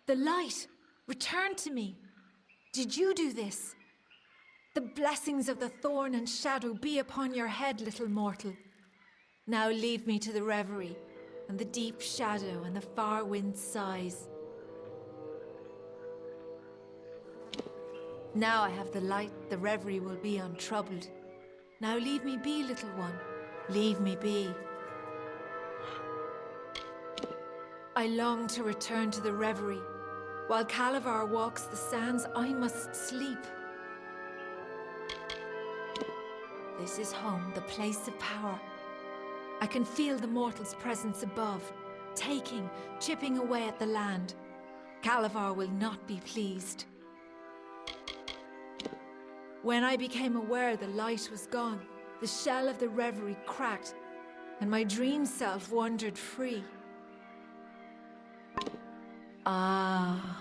The light! Return to me! Did you do this? The blessings of the thorn and shadow be upon your head, little mortal. Now leave me to the reverie, and the deep shadow and the far wind sighs. Now I have the light, the reverie will be untroubled. Now leave me be, little one. Leave me be. I long to return to the reverie. While Calavar walks the sands, I must sleep. This is home, the place of power. I can feel the mortal's presence above, taking, chipping away at the land. Calavar will not be pleased. When I became aware the light was gone, the shell of the reverie cracked, and my dream self wandered free. Ah.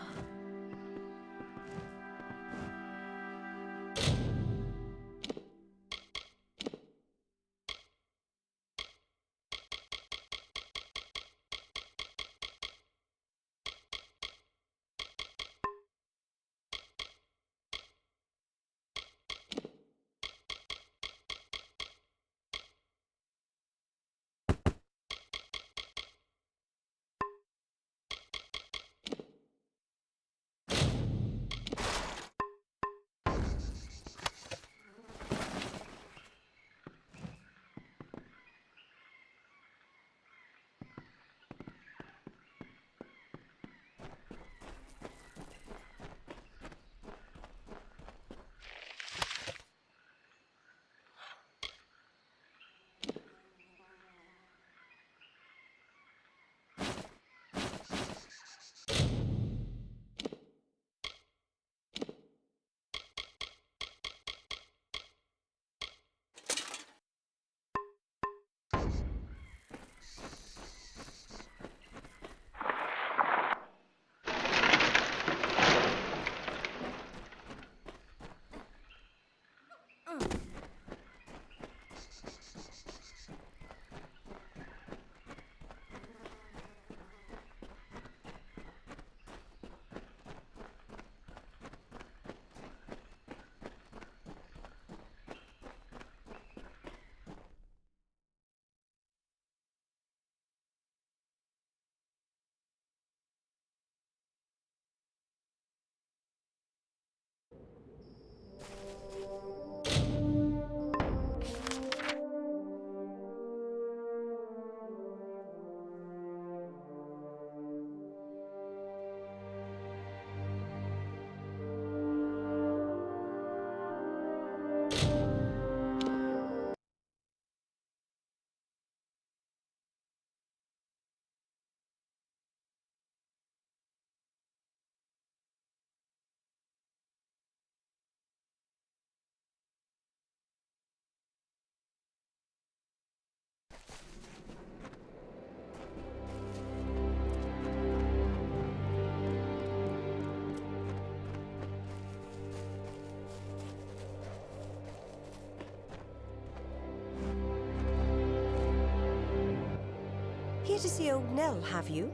Here to see old Nell, have you?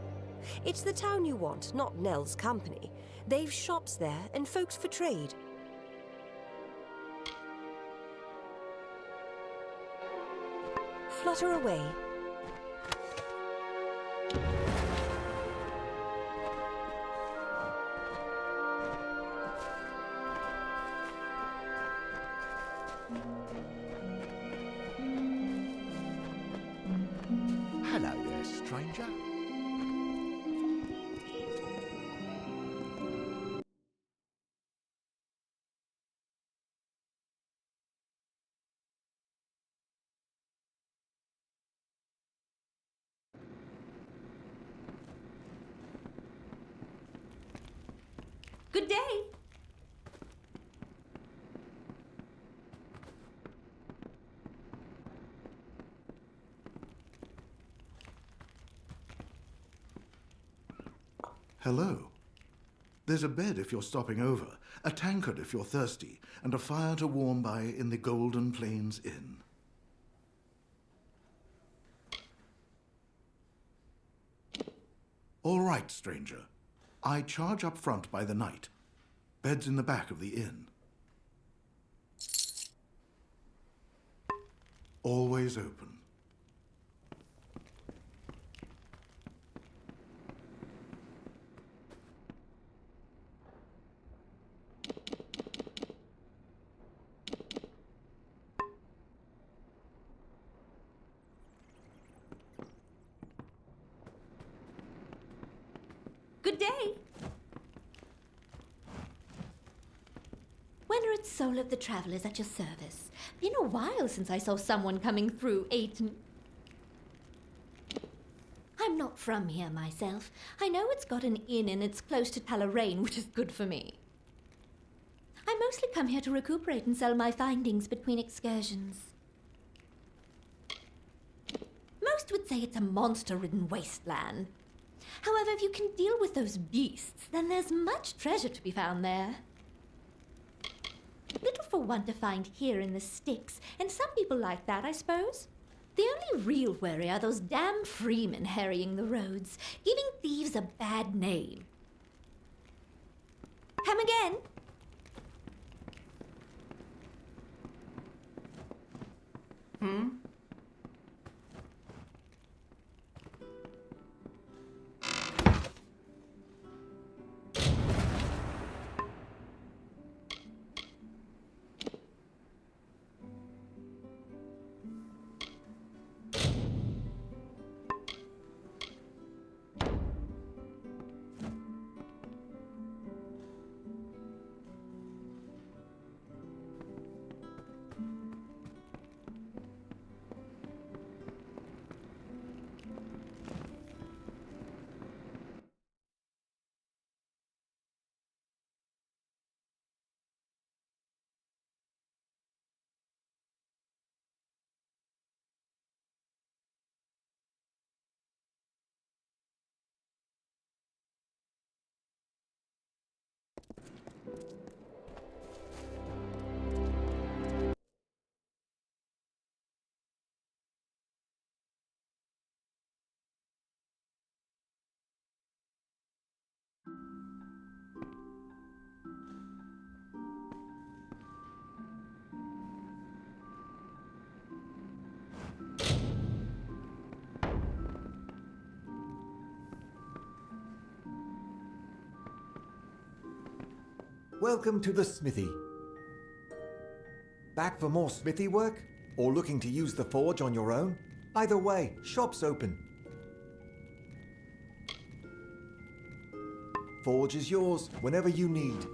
It's the town you want, not Nell's company. They've shops there and folks for trade. Flutter away. Hello there, stranger. Good day. Hello. There's a bed if you're stopping over, a tankard if you're thirsty, and a fire to warm by in the Golden Plains Inn. All right, stranger. I charge up front by the night. Bed's in the back of the inn. Always open. Good day. Wendered Soul of the Traveler is at your service. Been a while since I saw someone coming through Ayton. I'm not from here myself. I know it's got an inn and it's close to Talarain, which is good for me. I mostly come here to recuperate and sell my findings between excursions. Most would say it's a monster-ridden wasteland. However, if you can deal with those beasts, then there's much treasure to be found there. Little for one to find here in the sticks, and some people like that, I suppose. The only real worry are those damn freemen harrying the roads, giving thieves a bad name. Come again? Welcome to the smithy. Back for more smithy work? Or looking to use the forge on your own? Either way, shop's open. Forge is yours whenever you need.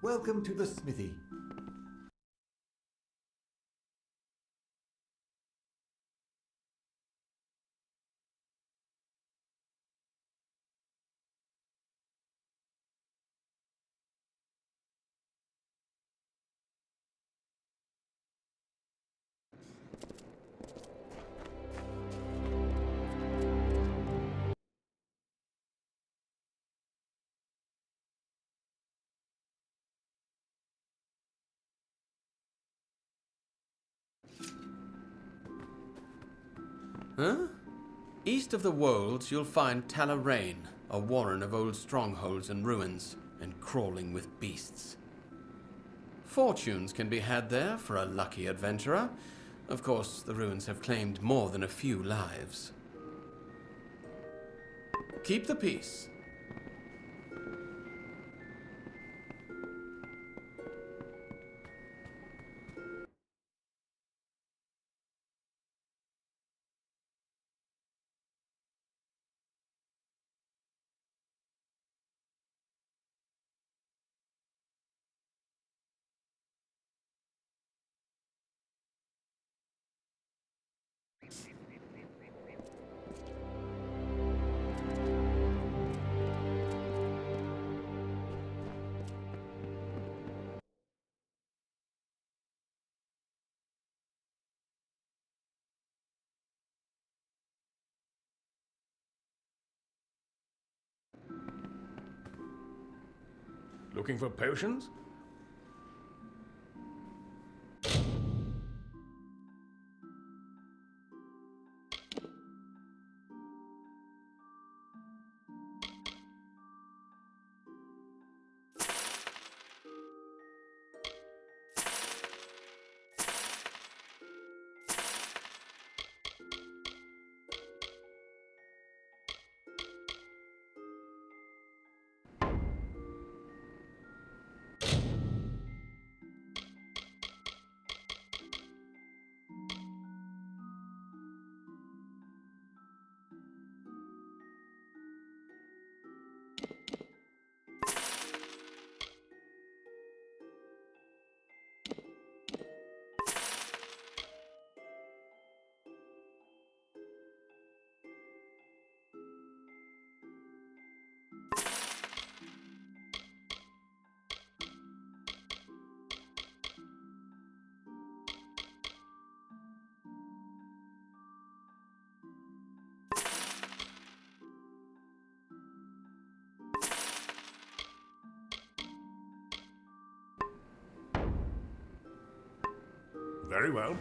Welcome to the smithy. Huh? East of the Wolds, you'll find Talarain, a warren of old strongholds and ruins, and crawling with beasts. Fortunes can be had there for a lucky adventurer. Of course, the ruins have claimed more than a few lives. Keep the peace. Looking for potions? Very well.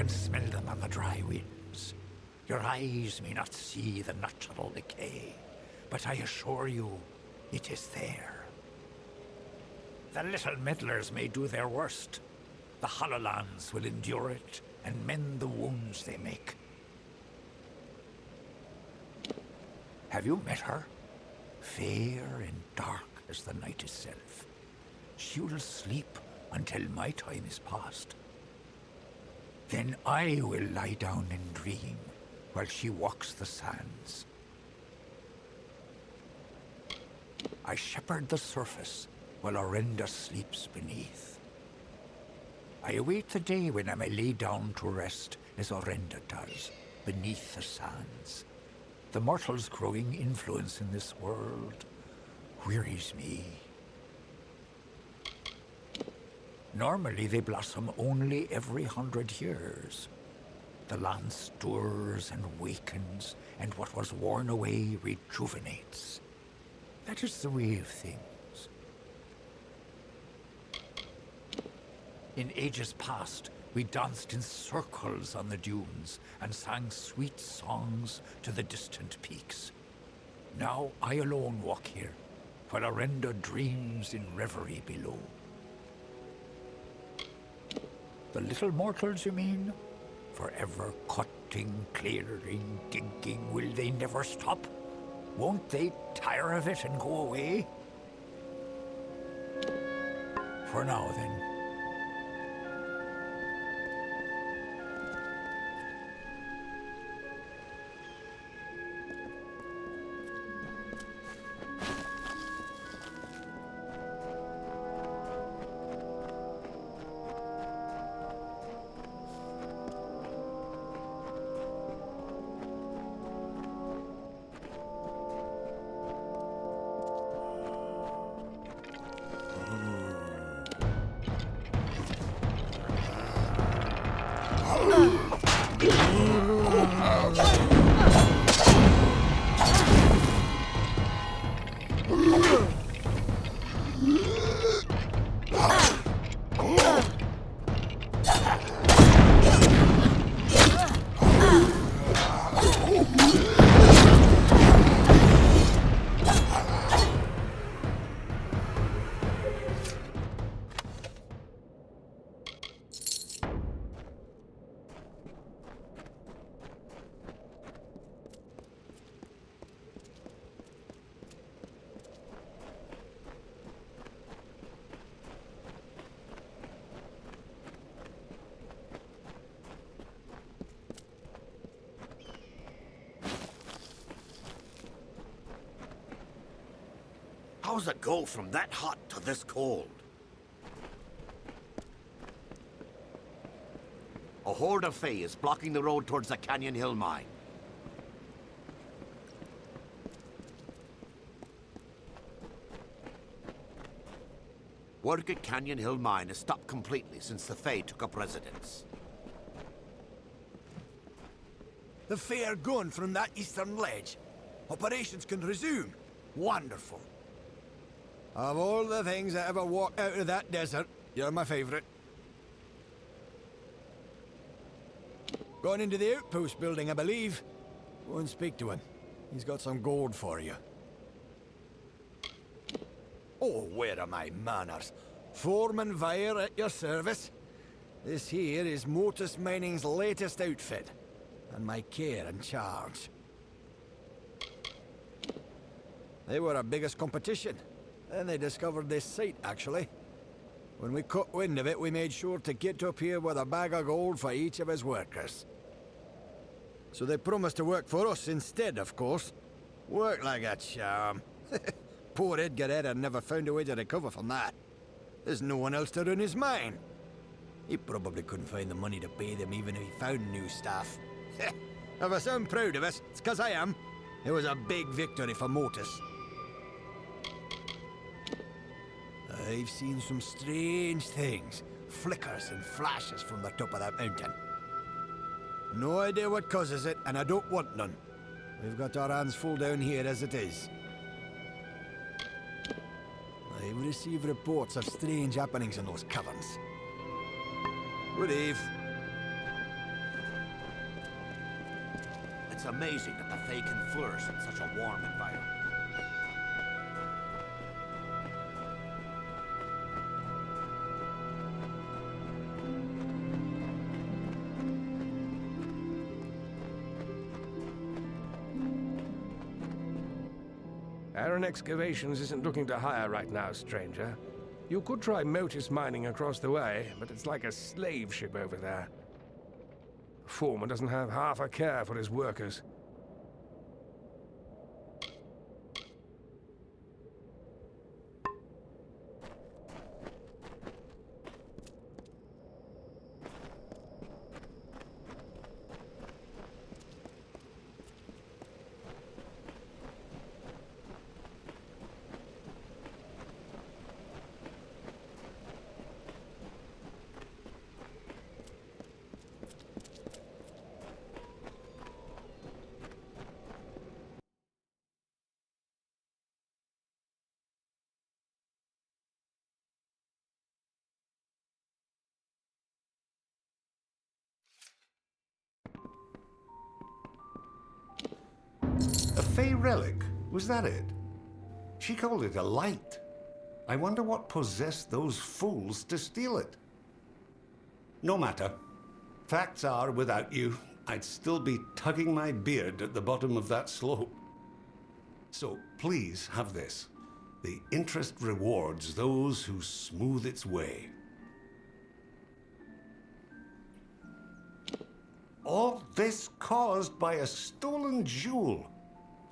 can smell them on the dry winds. Your eyes may not see the natural decay, but I assure you, it is there. The little meddlers may do their worst. The Hollowlands will endure it and mend the wounds they make. Have you met her? Fair and dark as the night itself. She'll sleep until my time is past. Then I will lie down and dream while she walks the sands. I shepherd the surface while Orenda sleeps beneath. I await the day when I may lay down to rest as Orenda does, beneath the sands. The mortal's growing influence in this world wearies me. Normally they blossom only every 100 years. The land stirs and wakens, and what was worn away rejuvenates. That is the way of things. In ages past, we danced in circles on the dunes and sang sweet songs to the distant peaks. Now I alone walk here, while Orenda dreams in reverie below. The little mortals, you mean? Forever cutting, clearing, digging, will they never stop? Won't they tire of it and go away? For now, then. How's it go from that hot to this cold? A horde of Fae is blocking the road towards the Canyon Hill mine. Work at Canyon Hill mine has stopped completely since the Fae took up residence. The Fae are gone from that eastern ledge. Operations can resume. Wonderful. Of all the things that ever walked out of that desert, you're my favourite. Gone into the outpost building, I believe. Go and speak to him. He's got some gold for you. Oh, where are my manners? Foreman Vire at your service. This here is Motus Mining's latest outfit, and my care and charge. They were our biggest competition. Then they discovered this site, actually. When we caught wind of it, we made sure to get up here with a bag of gold for each of his workers. So they promised to work for us instead, of course. Work like a charm. Poor Edgar Eder never found a way to recover from that. There's no one else to run his mine. He probably couldn't find the money to pay them even if he found new staff. If I sound proud of us, it's 'cause I am. It was a big victory for Motus. I've seen some strange things. Flickers and flashes from the top of that mountain. No idea what causes it, and I don't want none. We've got our hands full down here as it is. I've received reports of strange happenings in those caverns. Good eve. It's amazing that the Fae can flourish in such a warm environment. Iron Excavations isn't looking to hire right now, stranger. You could try Motus mining across the way, but it's like a slave ship over there. The foreman doesn't have half a care for his workers. A Fey relic? Was that it? She called it a light. I wonder what possessed those fools to steal it. No matter. Facts are, without you, I'd still be tugging my beard at the bottom of that slope. So please have this. The interest rewards those who smooth its way. All this caused by a stolen jewel.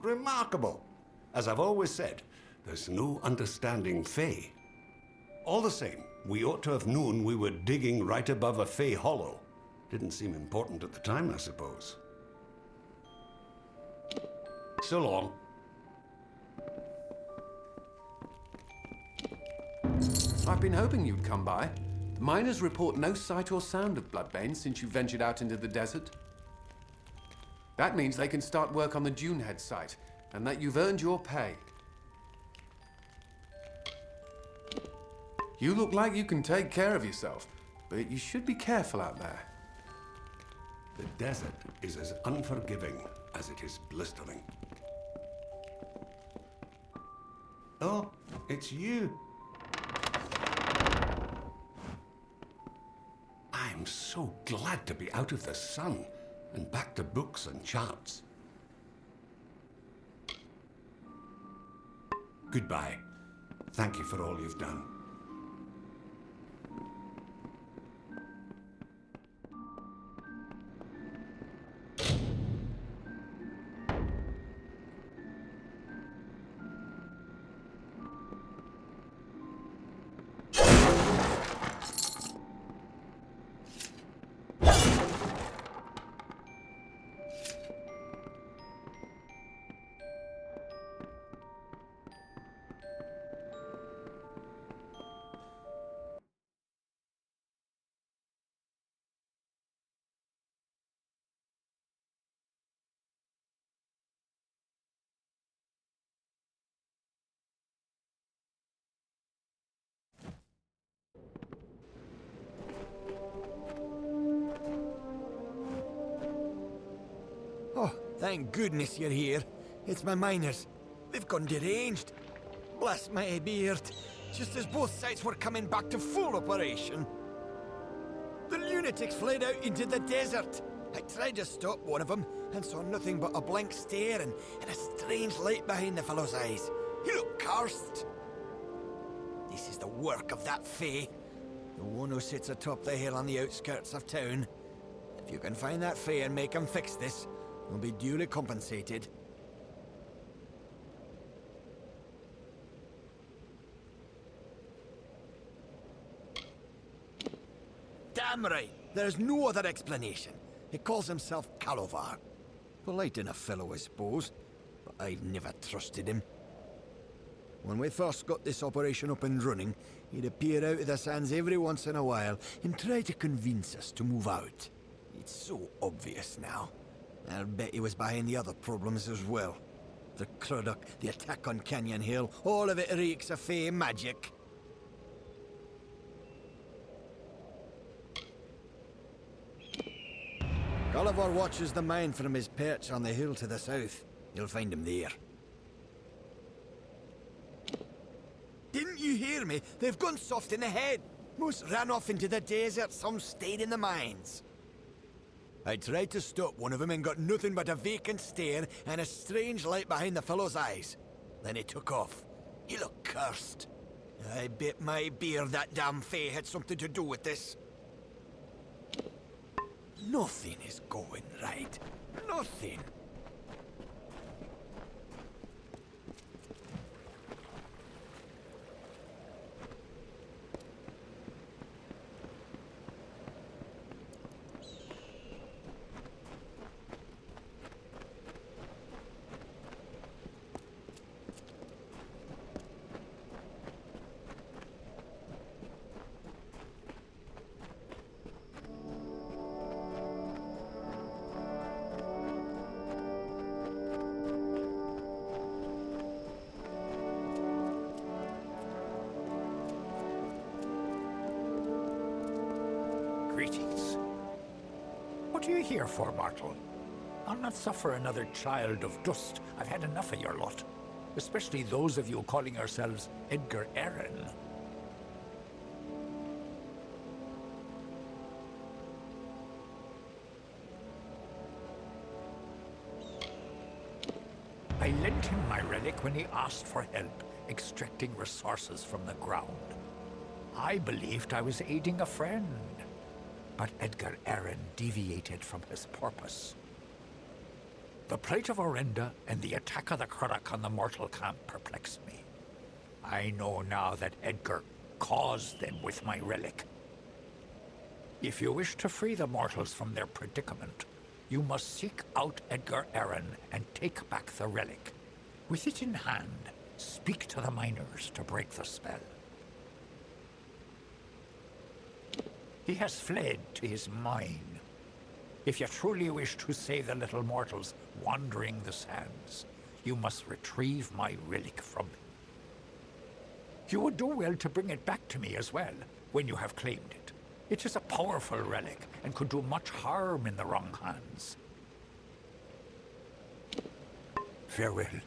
Remarkable. As I've always said, there's no understanding Fey. All the same, we ought to have known we were digging right above a Fey hollow. Didn't seem important at the time, I suppose. So long. I've been hoping you'd come by. The miners report no sight or sound of Bloodbane since you ventured out into the desert. That means they can start work on the Dunehead site, and that you've earned your pay. You look like you can take care of yourself, but you should be careful out there. The desert is as unforgiving as it is blistering. Oh, it's you. I'm so glad to be out of the sun and back to books and charts. Goodbye. Thank you for all you've done. Oh, thank goodness you're here. It's my miners. They've gone deranged. Bless my beard. Just as both sites were coming back to full operation. The lunatics fled out into the desert. I tried to stop one of them and saw nothing but a blank stare and a strange light behind the fellow's eyes. He looked cursed. This is the work of that Fae. The one who sits atop the hill on the outskirts of town. If you can find that Fae and make him fix this, will be duly compensated. Damn right! There's no other explanation. He calls himself Calovar. Polite enough fellow, I suppose, but I've never trusted him. When we first got this operation up and running, he'd appear out of the sands every once in a while and try to convince us to move out. It's so obvious now. I'll bet he was behind the other problems as well. The Crudock, the attack on Canyon Hill, all of it reeks of Fey magic. Calavar watches the mine from his perch on the hill to the south. You'll find him there. Didn't you hear me? They've gone soft in the head. Most ran off into the desert, some stayed in the mines. I tried to stop one of them and got nothing but a vacant stare and a strange light behind the fellow's eyes. Then he took off. He looked cursed. I bet my beard that damn Fae had something to do with this. Nothing is going right. Nothing. Greetings. What are you here for, mortal? I'll not suffer another child of dust. I've had enough of your lot. Especially those of you calling yourselves Edgar Arryn. I lent him my relic when he asked for help extracting resources from the ground. I believed I was aiding a friend. But Edgar Arryn deviated from his purpose. The plight of Orenda and the attack of the Craddock on the mortal camp perplexed me. I know now that Edgar caused them with my relic. If you wish to free the mortals from their predicament, you must seek out Edgar Arryn and take back the relic. With it in hand, speak to the miners to break the spell. He has fled to his mine. If you truly wish to save the little mortals wandering the sands, you must retrieve my relic from him. You would do well to bring it back to me as well, when you have claimed it. It is a powerful relic, and could do much harm in the wrong hands. Farewell.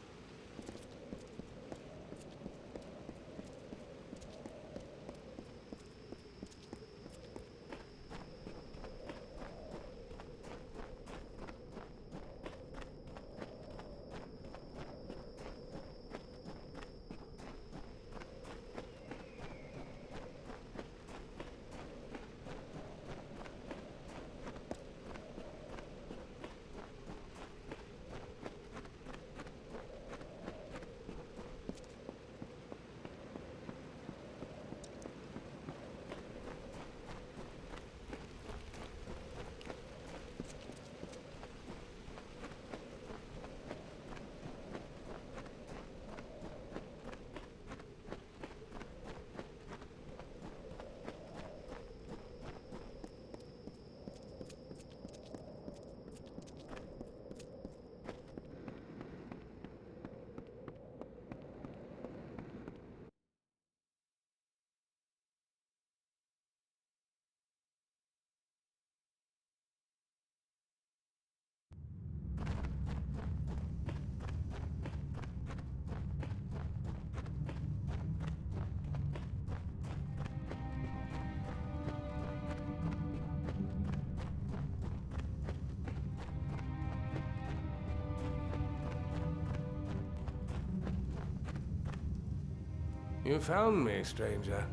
You found me, stranger.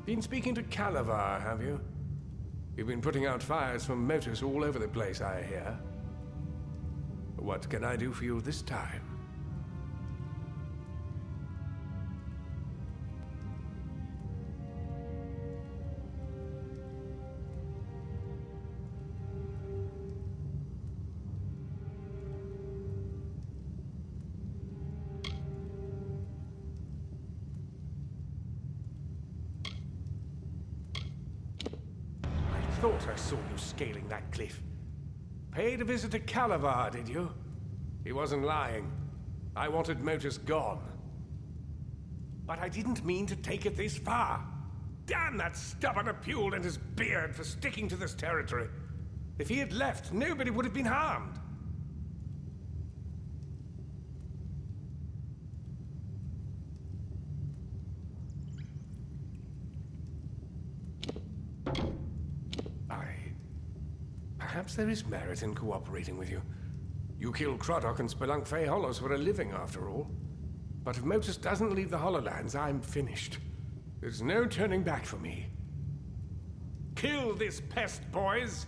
Been speaking to Calavar, have you? You've been putting out fires from motors all over the place, I hear. What can I do for you this time? I thought I saw you scaling that cliff. Paid a visit to Calavar, did you? He wasn't lying. I wanted Motus gone. But I didn't mean to take it this far. Damn that stubborn Apule and his beard for sticking to this territory. If he had left, nobody would have been harmed. Perhaps there is merit in cooperating with you. You kill Croddock and spelunk Fey Hollows for a living, after all. But if Motus doesn't leave the Hollowlands, I'm finished. There's no turning back for me. Kill this pest, boys!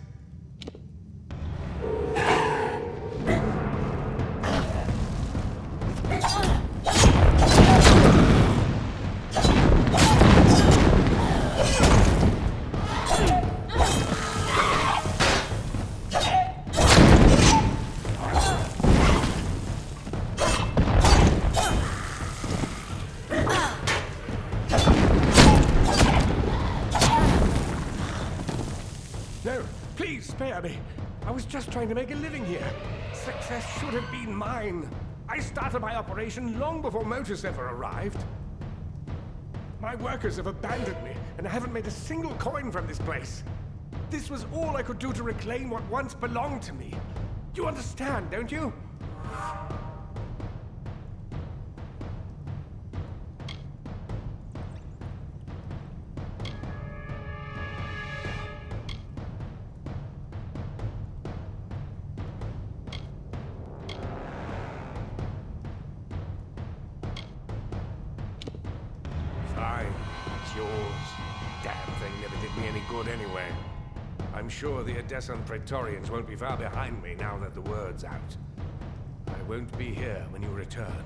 Spare me. I was just trying to make a living here. Success should have been mine. I started my operation long before Motus ever arrived. My workers have abandoned me, and I haven't made a single coin from this place. This was all I could do to reclaim what once belonged to me. You understand, don't you? I'm sure the Edessan Praetorians won't be far behind me now that the word's out. I won't be here when you return.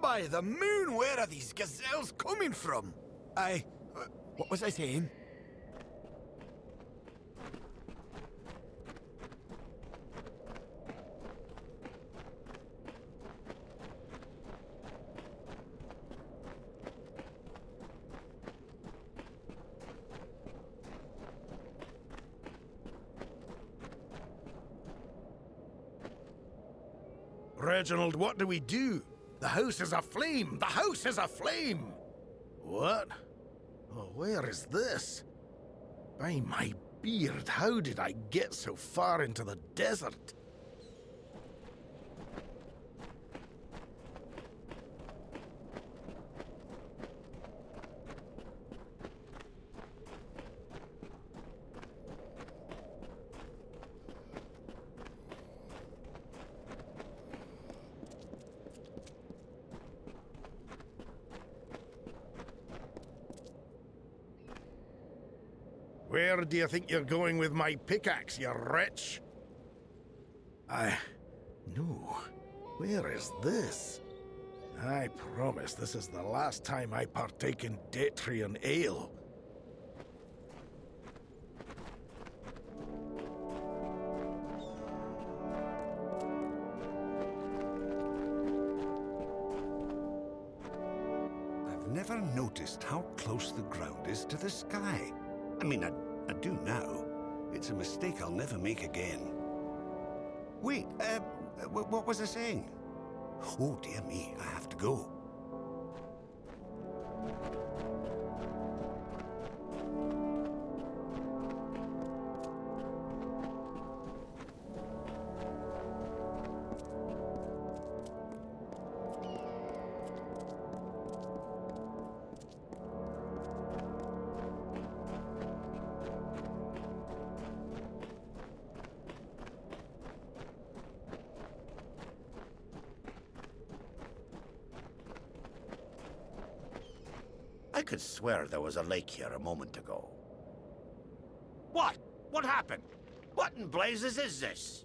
By the moon, where are these gazelles coming from? What was I saying? Reginald, what do we do? The house is aflame! The house is aflame! What? Oh, where is this? By my beard, how did I get so far into the desert? Where do you think you're going with my pickaxe, you wretch? No. Where is this? I promise this is the last time I partake in Detrian ale. I've never noticed how close the ground is to the sky. I mean, I do now. It's a mistake I'll never make again. Wait, what was I saying? Oh, dear me, I have to go. I could swear there was a lake here a moment ago. What? What happened? What in blazes is this?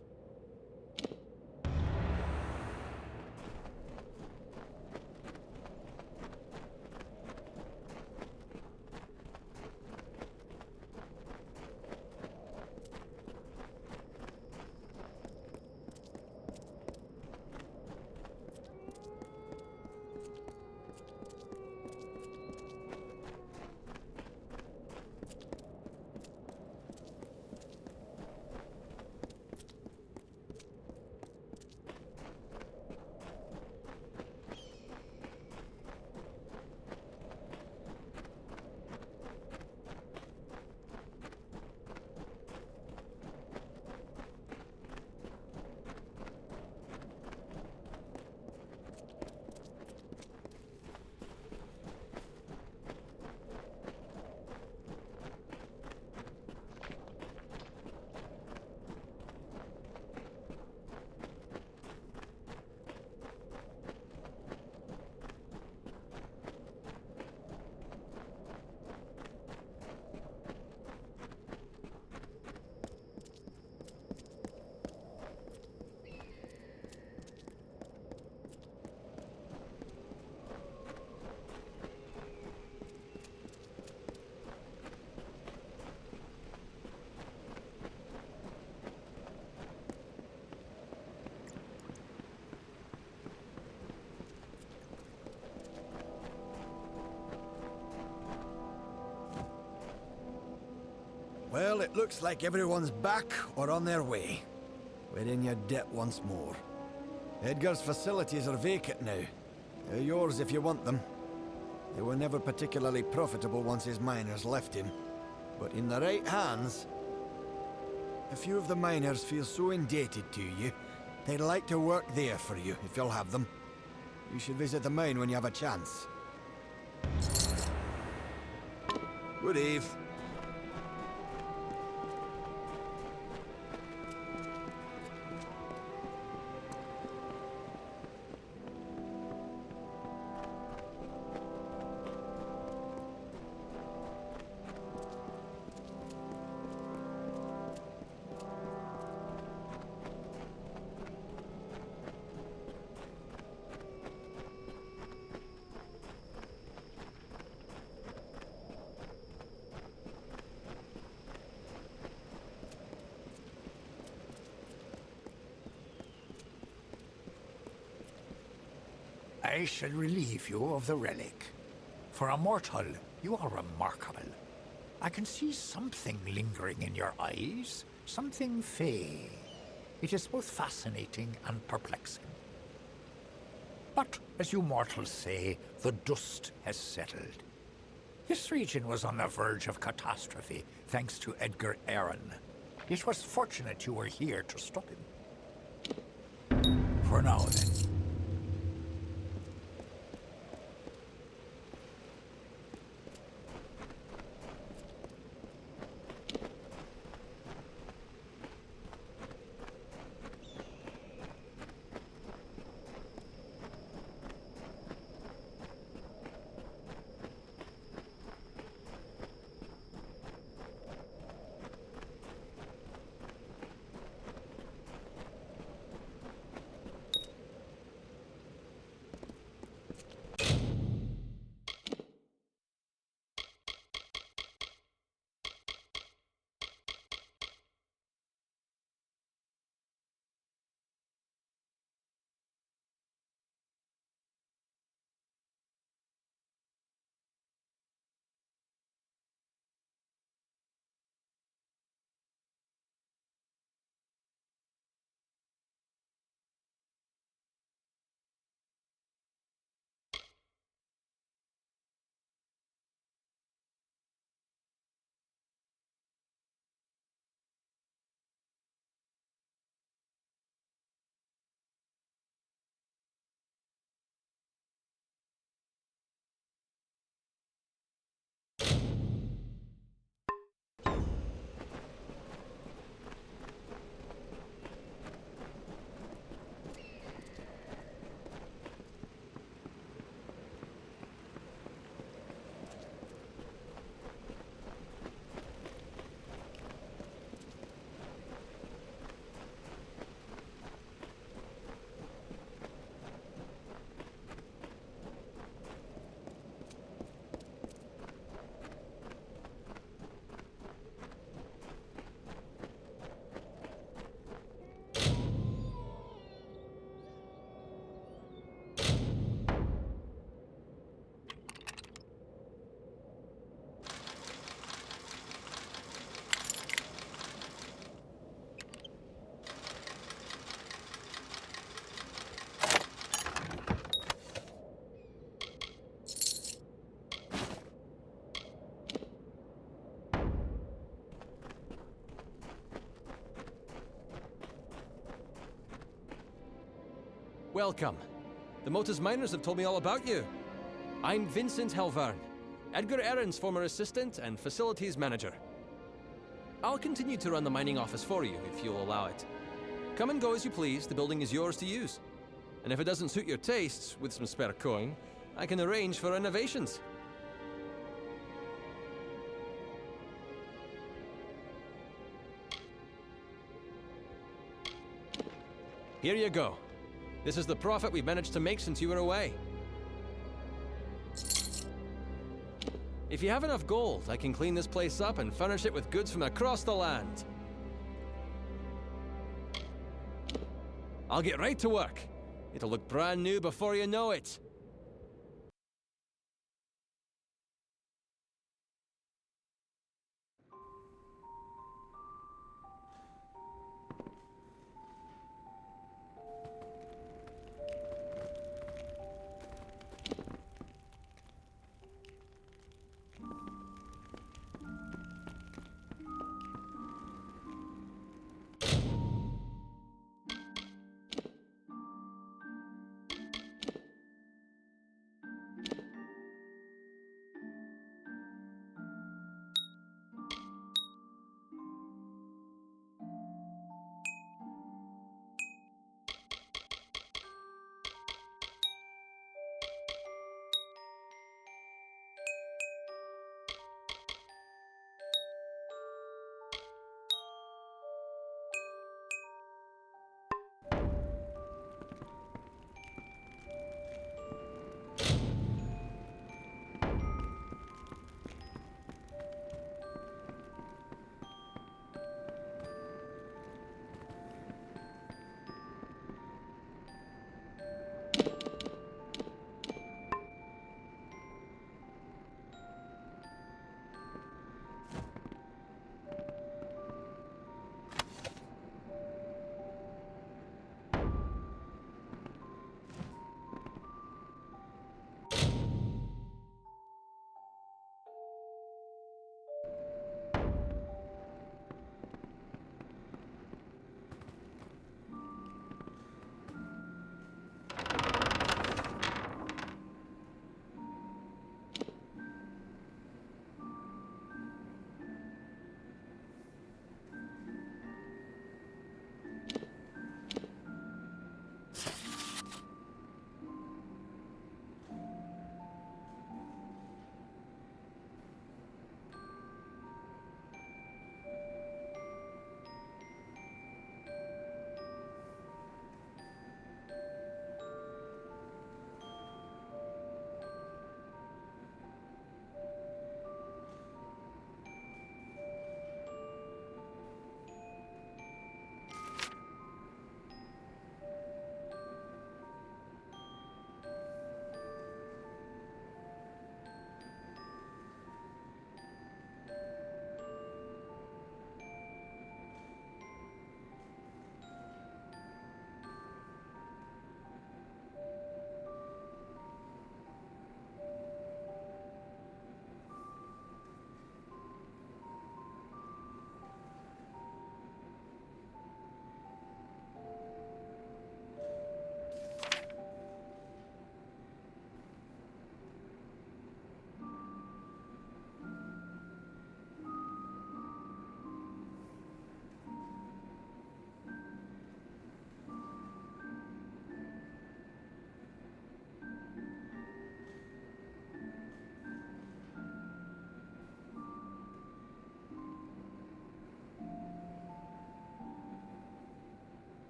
Well, it looks like everyone's back or on their way. We're in your debt once more. Edgar's facilities are vacant now. They're yours if you want them. They were never particularly profitable once his miners left him. But in the right hands, a few of the miners feel so indebted to you, they'd like to work there for you, if you'll have them. You should visit the mine when you have a chance. Good eve. I shall relieve you of the relic. For a mortal, you are remarkable. I can see something lingering in your eyes, something fey. It is both fascinating and perplexing. But, as you mortals say, the dust has settled. This region was on the verge of catastrophe, thanks to Edgar Aaron. It was fortunate you were here to stop him. For now, then. Welcome. The Motus miners have told me all about you. I'm Vincent Helvern, Edgar Aaron's former assistant and facilities manager. I'll continue to run the mining office for you, if you'll allow it. Come and go as you please, the building is yours to use. And if it doesn't suit your tastes, with some spare coin, I can arrange for renovations. Here you go. This is the profit we've managed to make since you were away. If you have enough gold, I can clean this place up and furnish it with goods from across the land. I'll get right to work. It'll look brand new before you know it.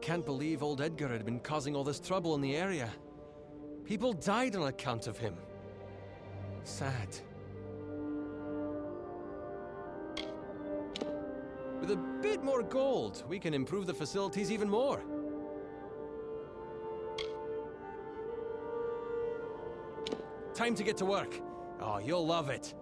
can't believe old Edgar had been causing all this trouble in the area. People died on account of him. Sad. With a bit more gold, we can improve the facilities even more. Time to get to work. Oh, you'll love it.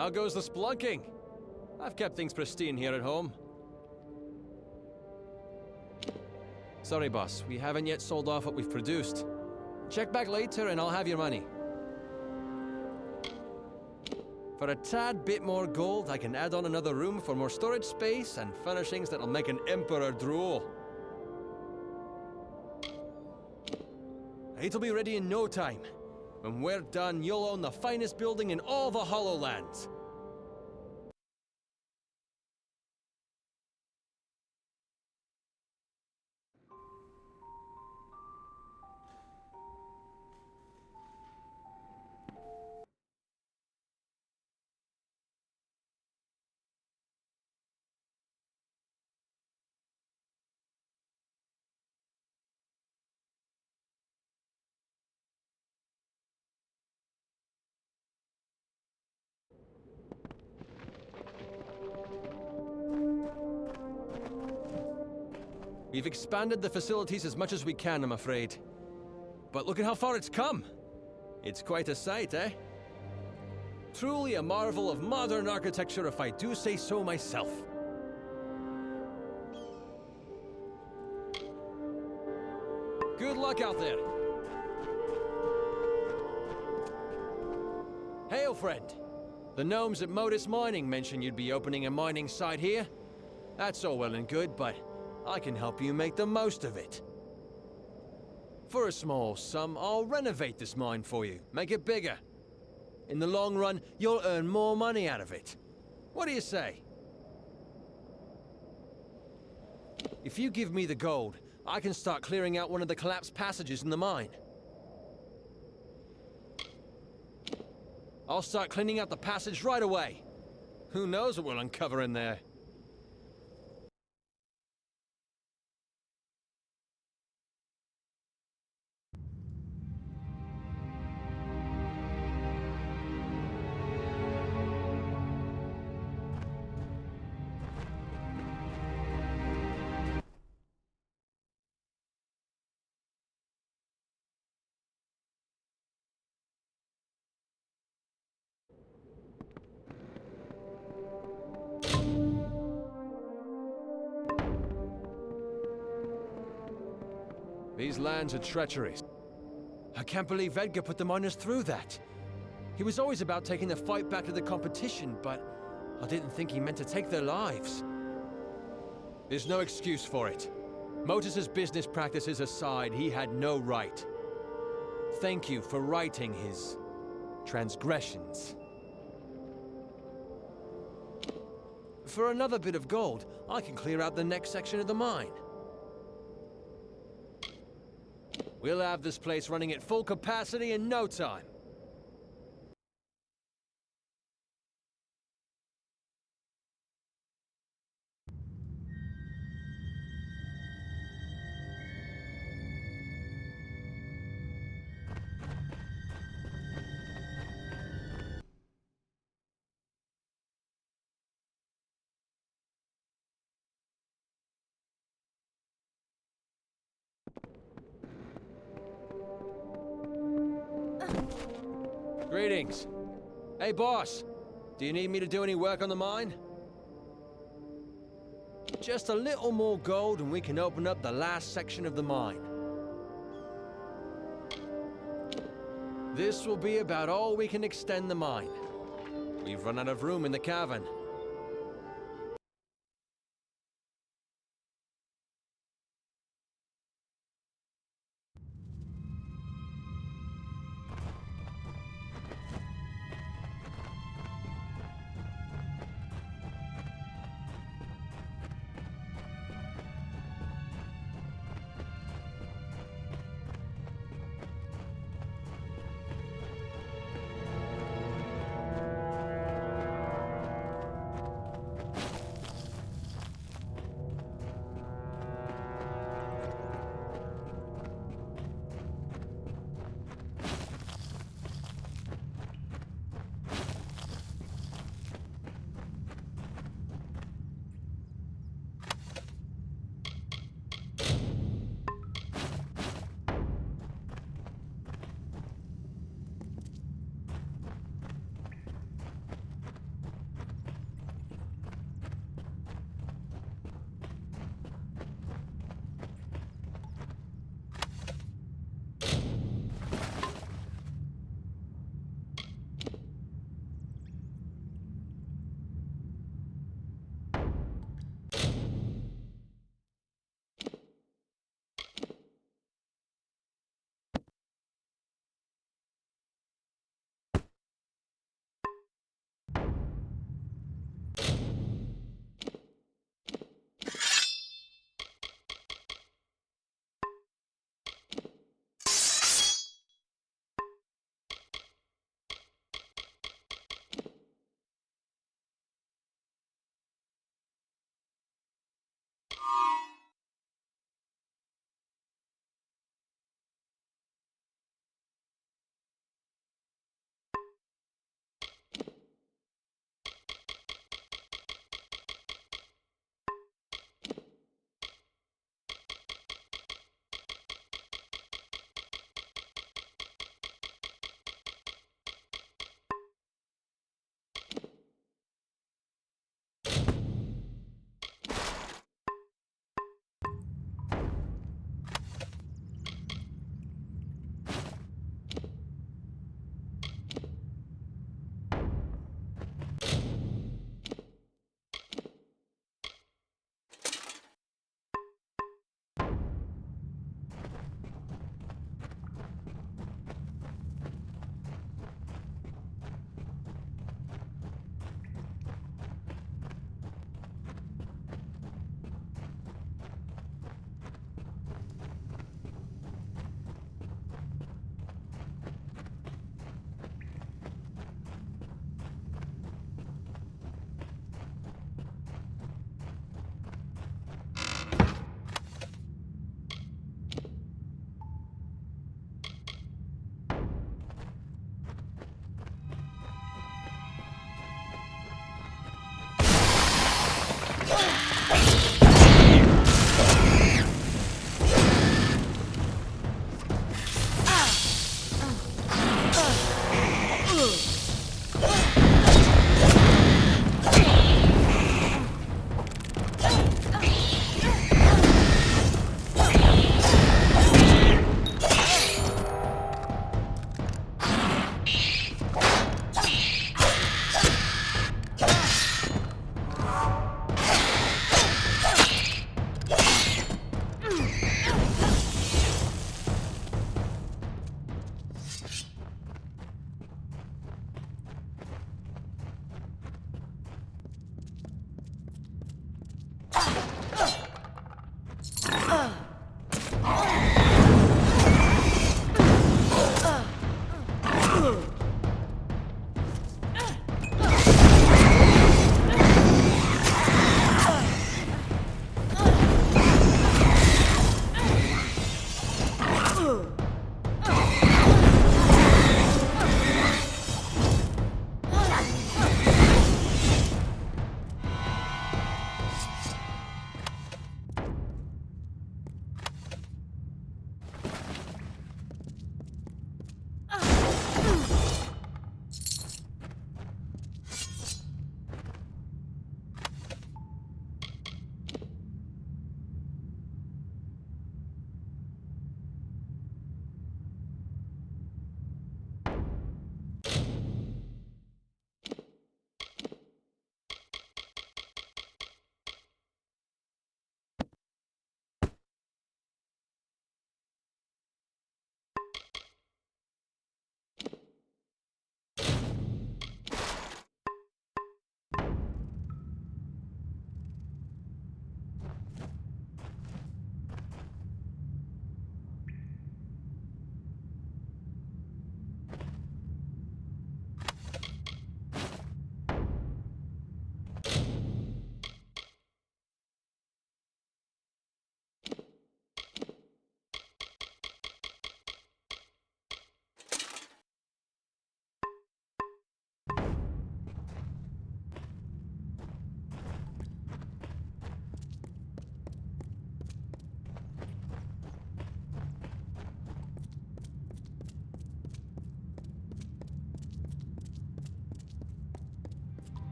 How goes the splunking? I've kept things pristine here at home. Sorry, boss. We haven't yet sold off what we've produced. Check back later and I'll have your money. For a tad bit more gold, I can add on another room for more storage space and furnishings that'll make an emperor drool. It'll be ready in no time. When we're done, you'll own the finest building in all the Hollowlands. We've expanded the facilities as much as we can, I'm afraid. But look at how far it's come. It's quite a sight, eh? Truly a marvel of modern architecture, if I do say so myself. Good luck out there. Hail, friend. The gnomes at Modus Mining mentioned you'd be opening a mining site here. That's all well and good, but I can help you make the most of it. For a small sum, I'll renovate this mine for you, make it bigger. In the long run, you'll earn more money out of it. What do you say? If you give me the gold, I can start clearing out one of the collapsed passages in the mine. I'll start cleaning out the passage right away. Who knows what we'll uncover in there? These lands are treacherous. I can't believe Edgar put the miners through that. He was always about taking the fight back to the competition, but I didn't think he meant to take their lives. There's no excuse for it. Motus's business practices aside, he had no right. Thank you for righting his transgressions. For another bit of gold, I can clear out the next section of the mine. We'll have this place running at full capacity in no time. Greetings. Hey, boss. Do you need me to do any work on the mine? Just a little more gold and we can open up the last section of the mine. This will be about all we can extend the mine. We've run out of room in the cavern.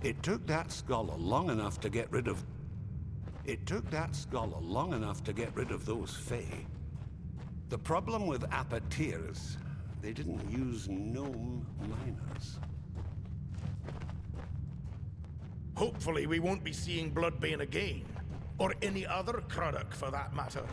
It took that scholar long enough to get rid of... It took that scholar long enough to get rid of those Fae. The problem with Apatirs, they didn't use gnome miners. Hopefully we won't be seeing Bloodbane again. Or any other Craddock, for that matter.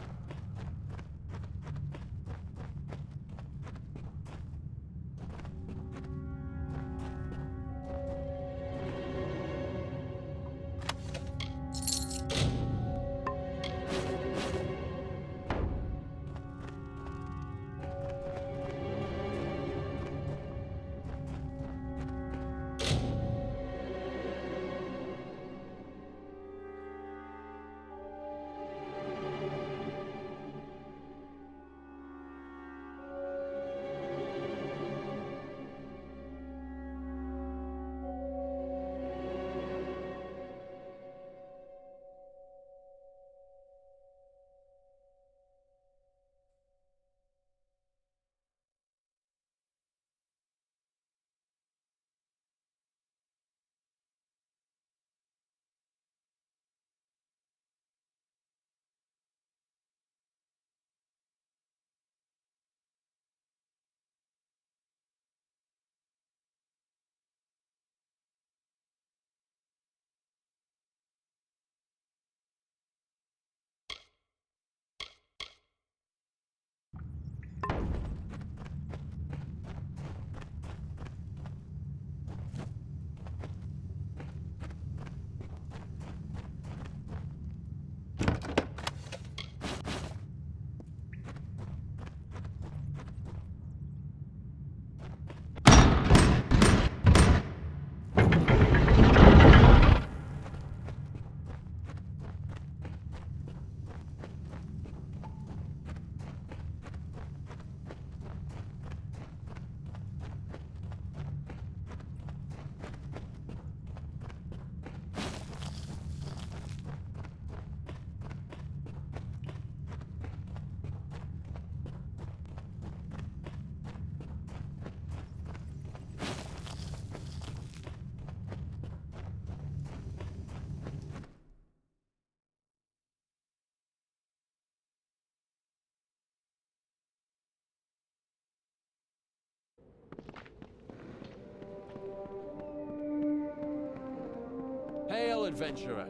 Hail, adventurer!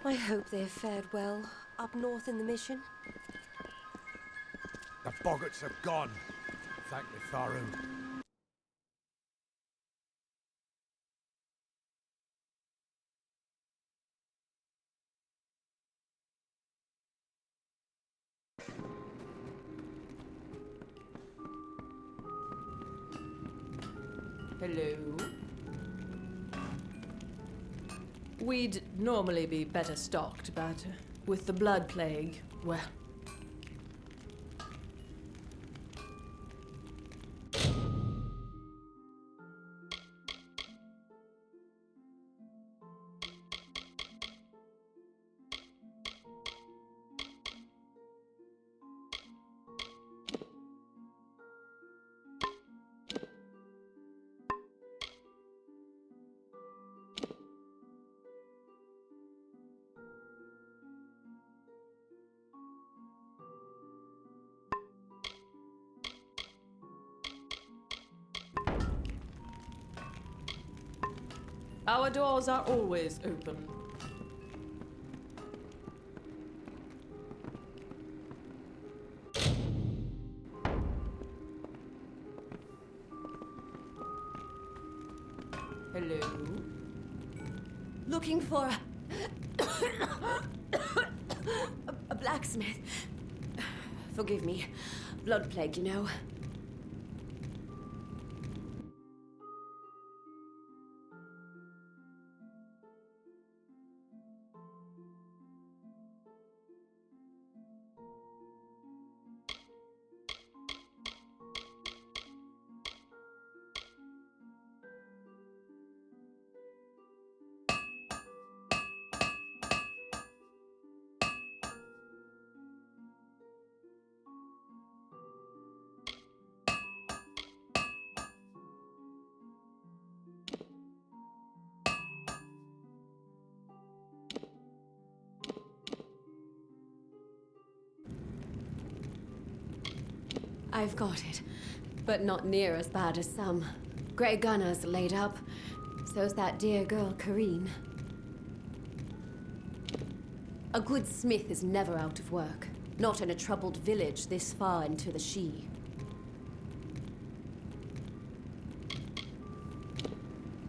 I hope they have fared well up north in the mission. The boggarts are gone. Thank the Tharu. Hello? We'd normally be better stocked, but with the blood plague, well... Our doors are always open. Hello? Looking for a blacksmith. Forgive me. Blood plague, you know. I've got it, but not near as bad as some. Grey Gunner's laid up, so's that dear girl Kareen. A good smith is never out of work, not in a troubled village this far into the She.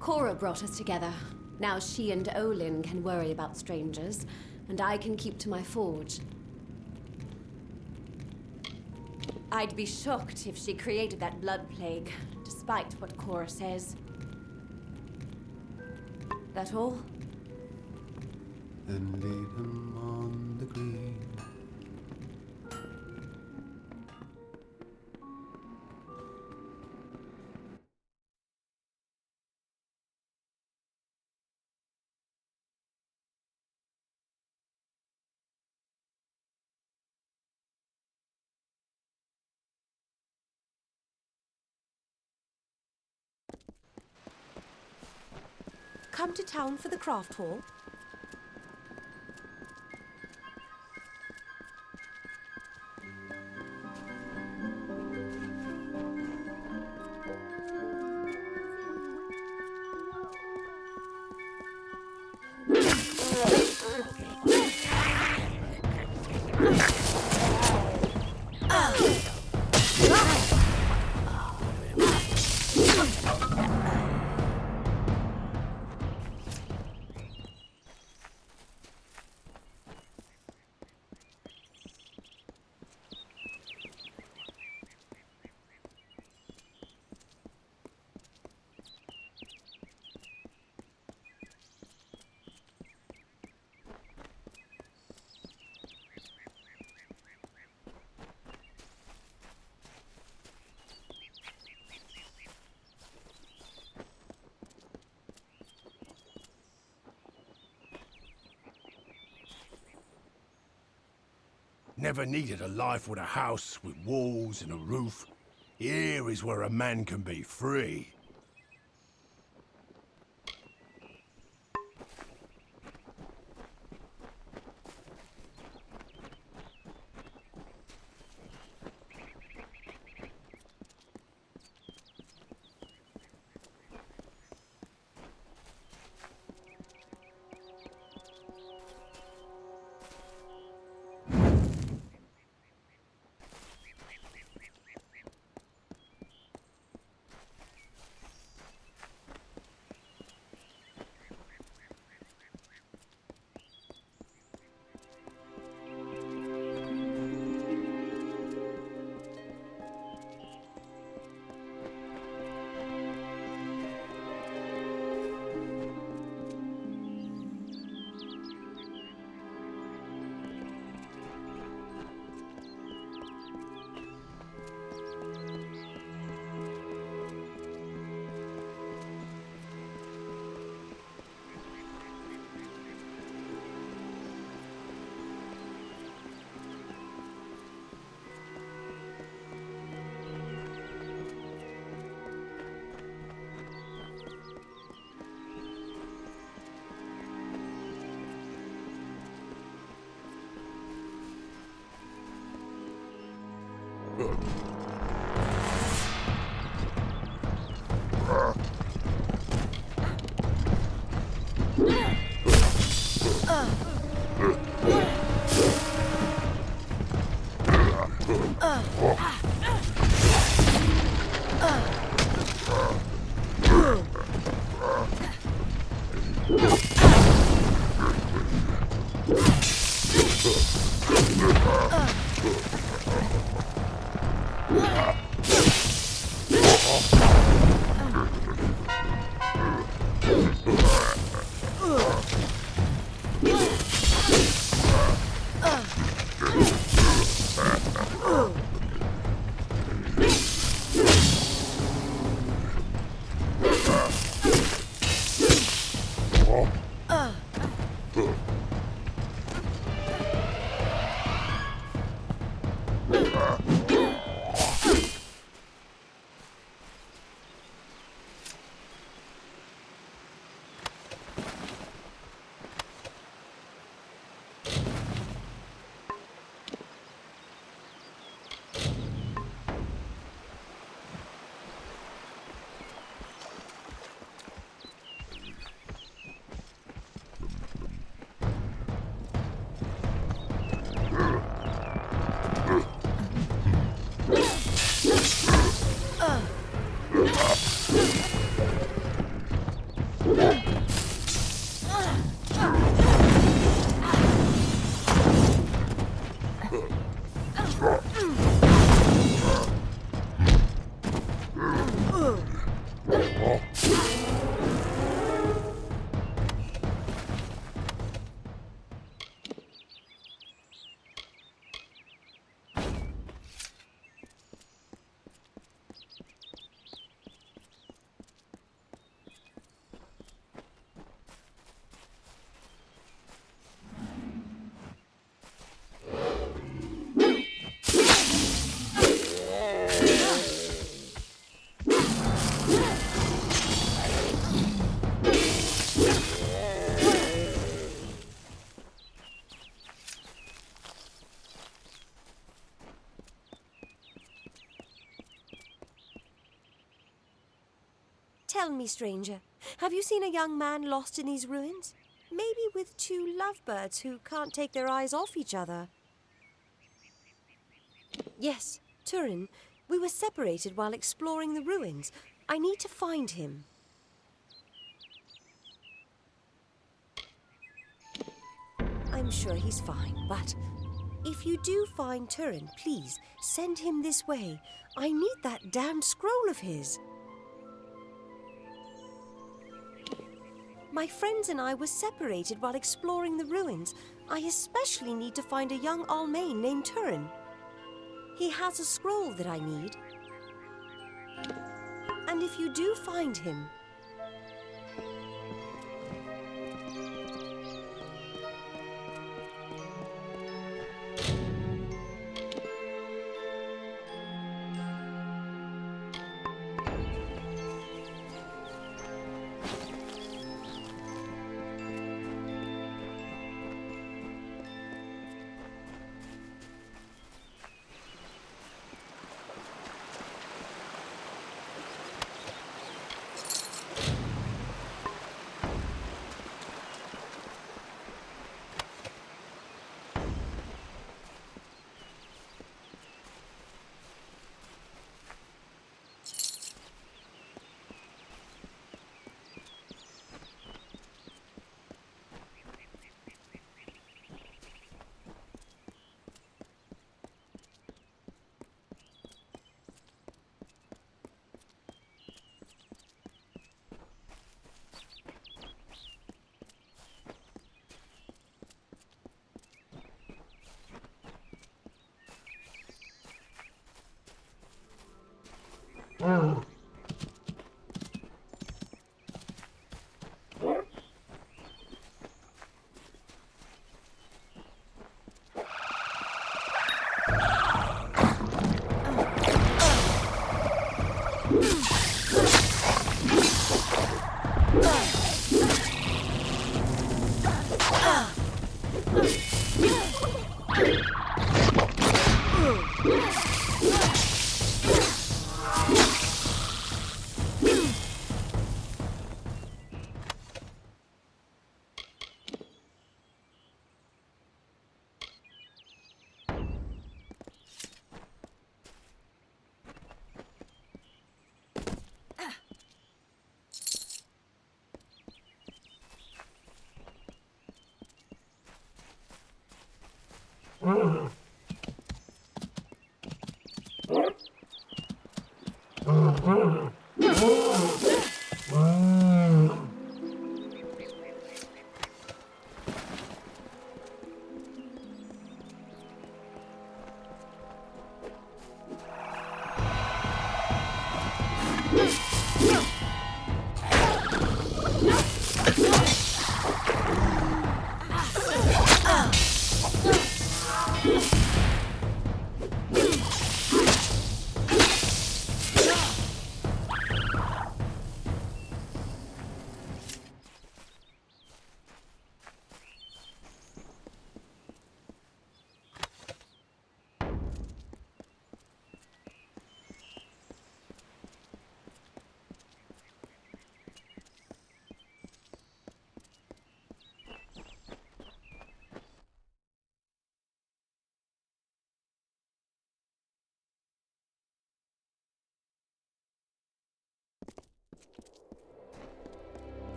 Cora brought us together. Now she and Olin can worry about strangers, and I can keep to my forge. I'd be shocked if she created that blood plague, despite what Cora says. That all? Then laid him on the green. Come to town for the craft hall? Never needed a life with a house, with walls and a roof. Here is where a man can be free. Tell me, stranger, have you seen a young man lost in these ruins? Maybe with two lovebirds who can't take their eyes off each other. Yes, Turin. We were separated while exploring the ruins. I need to find him. I'm sure he's fine, but if you do find Turin, please send him this way. I need that damned scroll of his. My friends and I were separated while exploring the ruins. I especially need to find a young Almain named Turin. He has a scroll that I need. And if you do find him,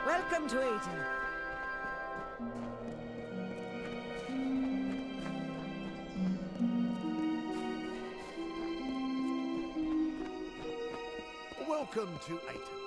Welcome to Aden. Welcome to Aden.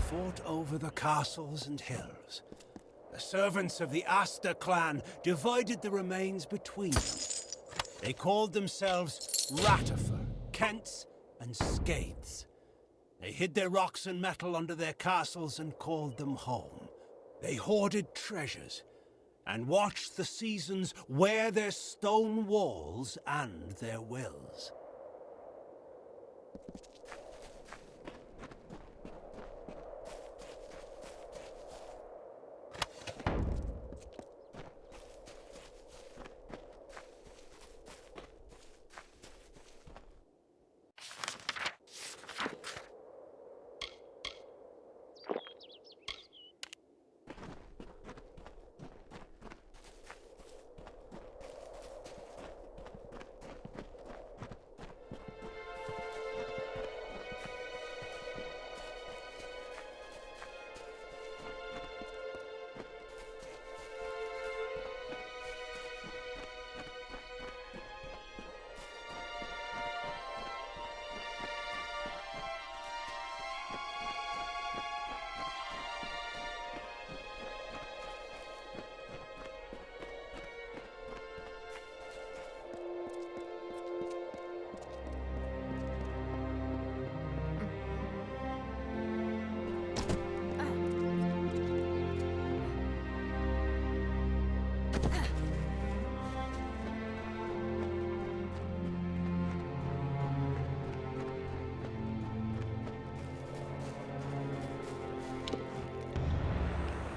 Fought over the castles and hills. The servants of the Aster clan divided the remains between them. They called themselves Rathea, Kents, and Skates. They hid their rocks and metal under their castles and called them home. They hoarded treasures and watched the seasons wear their stone walls and their wills.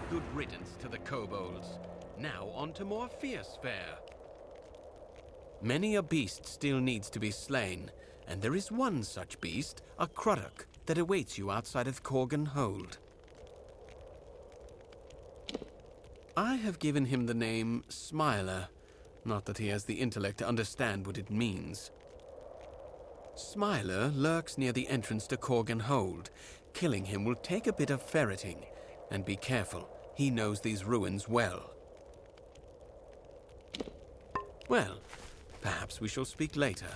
Good riddance to the kobolds. Now on to more fierce fare. Many a beast still needs to be slain, and there is one such beast, a Cruddock, that awaits you outside of Corgan Hold. I have given him the name Smiler, not that he has the intellect to understand what it means. Smiler lurks near the entrance to Corgan Hold. Killing him will take a bit of ferreting, and be careful, he knows these ruins well. Well, perhaps we shall speak later.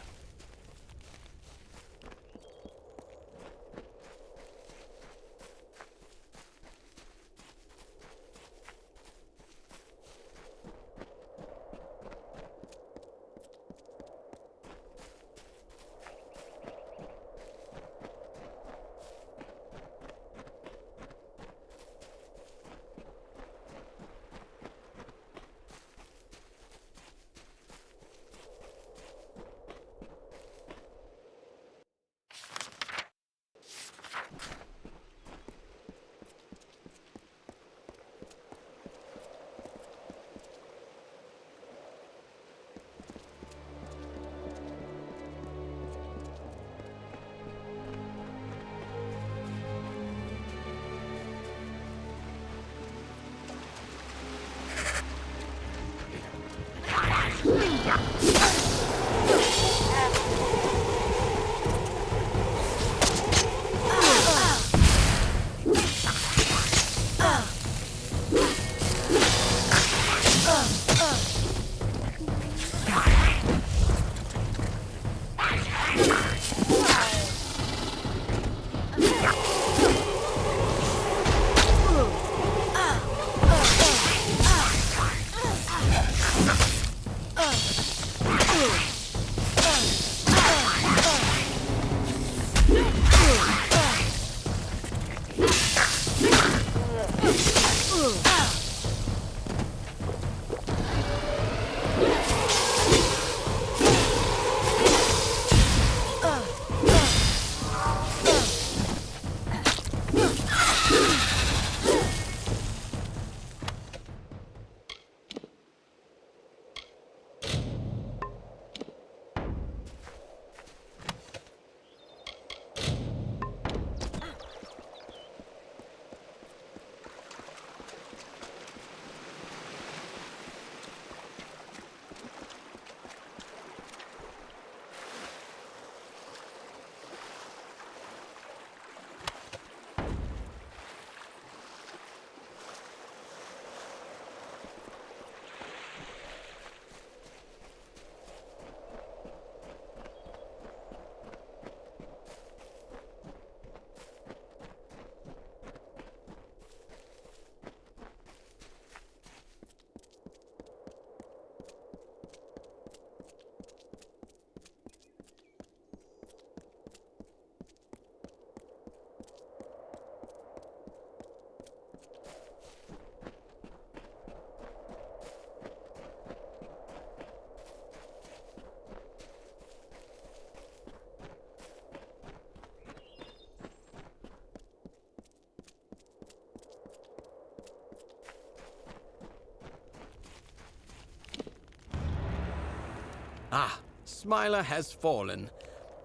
Ah, Smiler has fallen.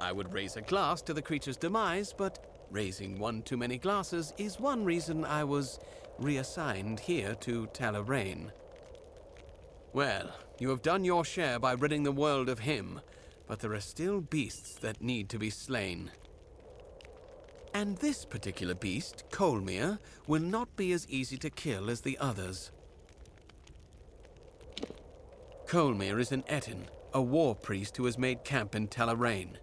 I would raise a glass to the creature's demise, but raising one too many glasses is one reason I was reassigned here to Talarain. Well, you have done your share by ridding the world of him, but there are still beasts that need to be slain. And this particular beast, Colmere, will not be as easy to kill as the others. Colmere is an Etin, a war priest who has made camp in Talarain.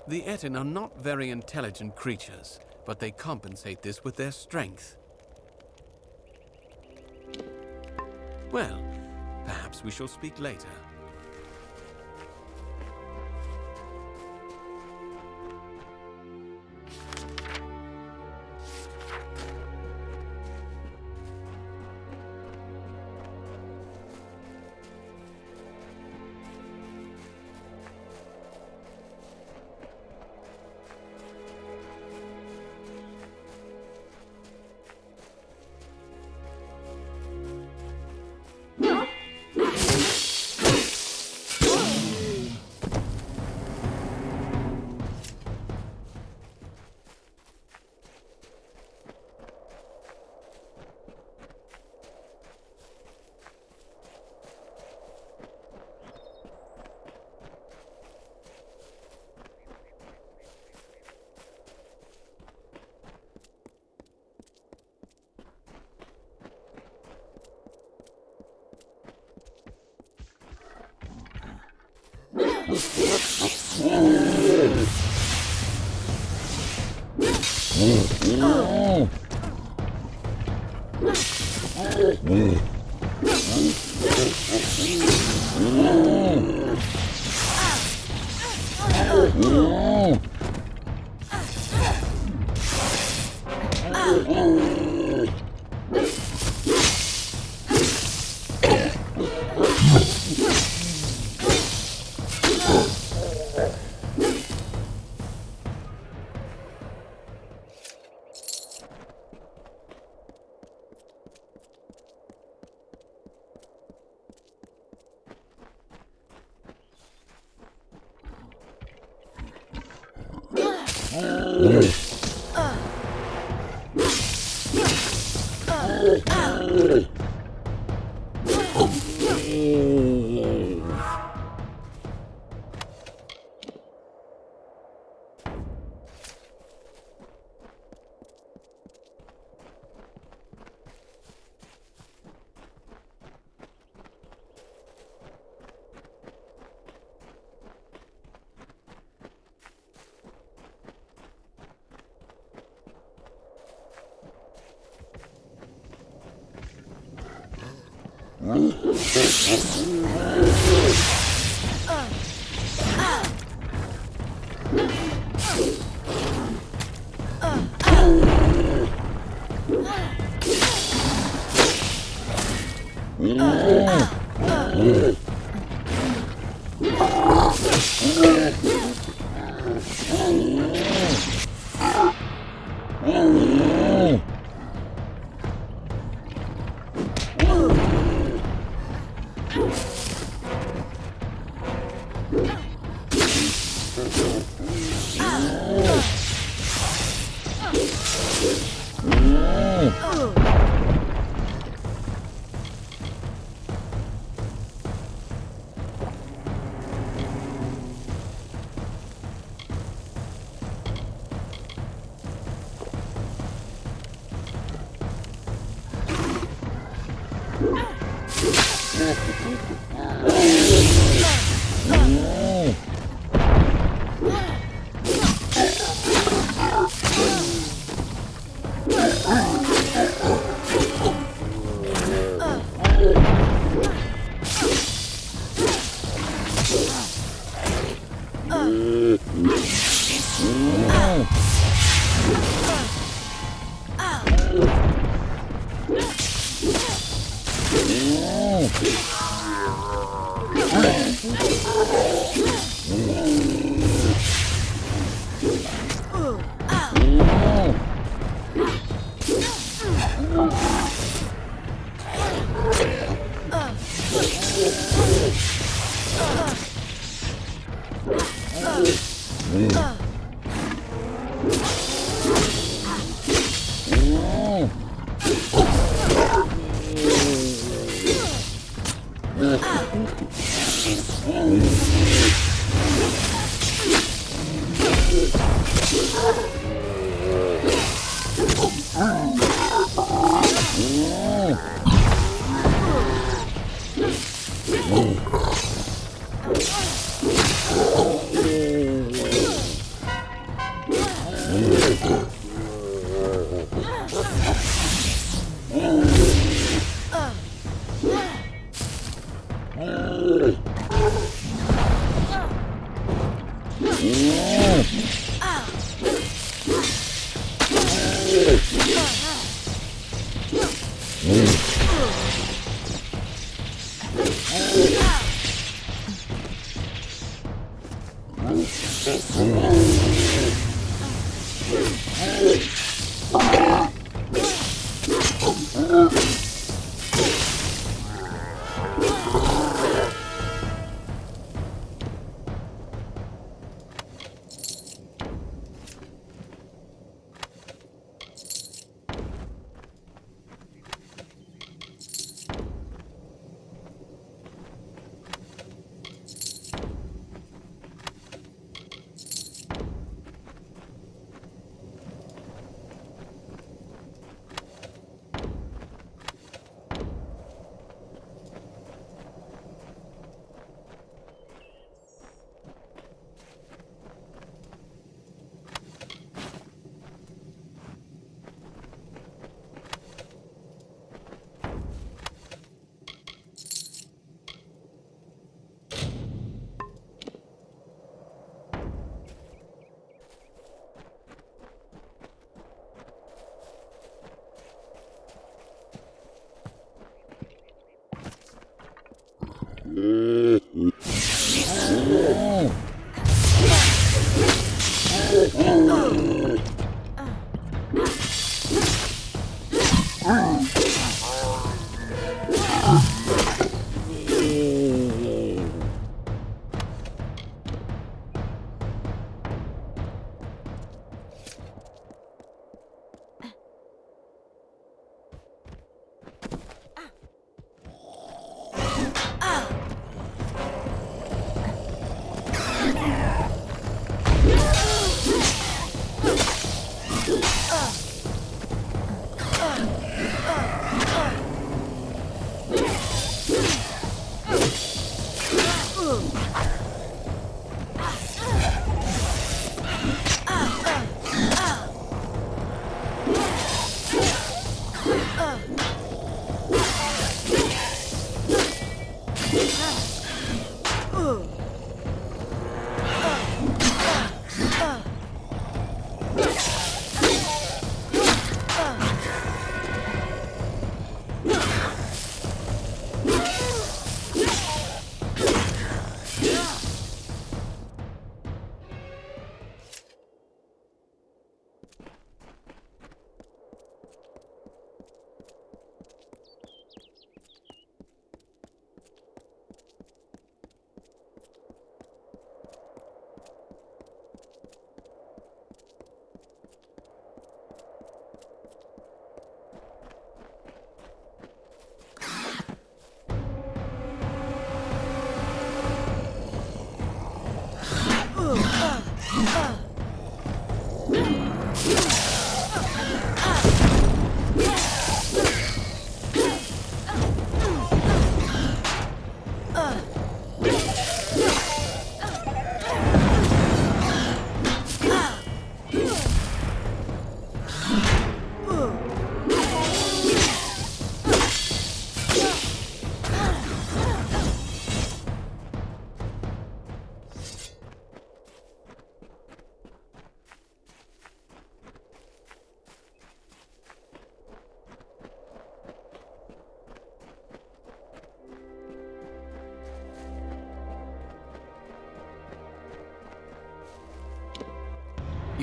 The Etin are not very intelligent creatures, but they compensate this with their strength. Well, perhaps we shall speak later.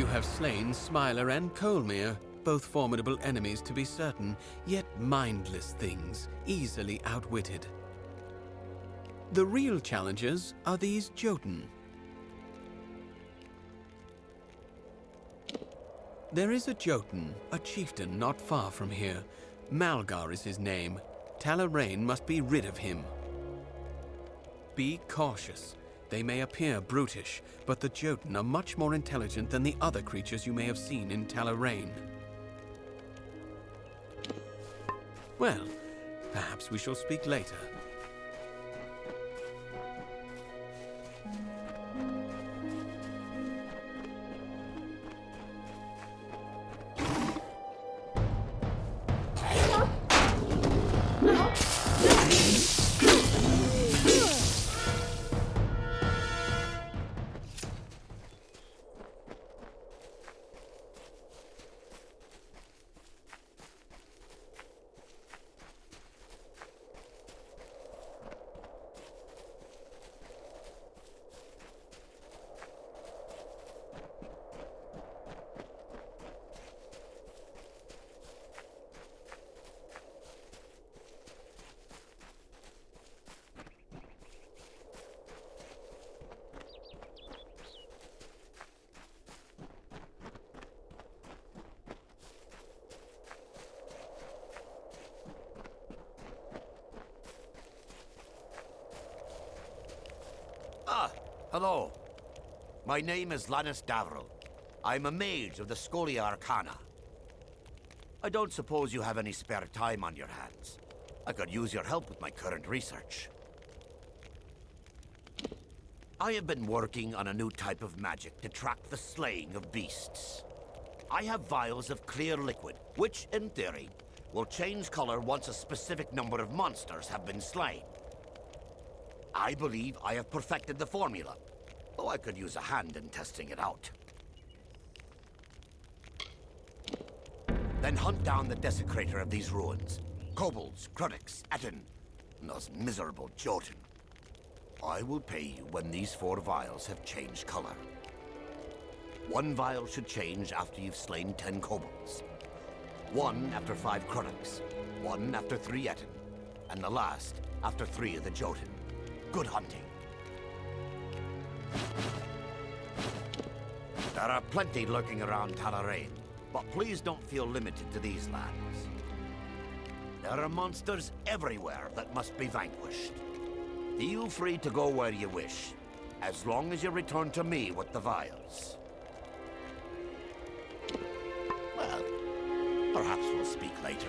You have slain Smiler and Colmere, both formidable enemies to be certain, yet mindless things, easily outwitted. The real challengers are these Jotun. There is a Jotun, a chieftain not far from here. Malgar is his name. Talarain must be rid of him. Be cautious. They may appear brutish, but the Jotun are much more intelligent than the other creatures you may have seen in Talarain. Well, perhaps we shall speak later. Hello. My name is Lannis Davril. I'm a mage of the Scholia Arcana. I don't suppose you have any spare time on your hands. I could use your help with my current research. I have been working on a new type of magic to track the slaying of beasts. I have vials of clear liquid, which, in theory, will change color once a specific number of monsters have been slain. I believe I have perfected the formula, though I could use a hand in testing it out. Then hunt down the desecrator of these ruins. Kobolds, Krudix, Etten, and those miserable Jotun. I will pay you when these 4 vials have changed color. 1 vial should change after you've slain 10 kobolds. 1 after 5 Krudix. 1 after 3 Etten. And the last after 3 of the Jotun. Good hunting. There are plenty lurking around Talarain, but please don't feel limited to these lands. There are monsters everywhere that must be vanquished. Feel free to go where you wish, as long as you return to me with the vials. Well, perhaps we'll speak later.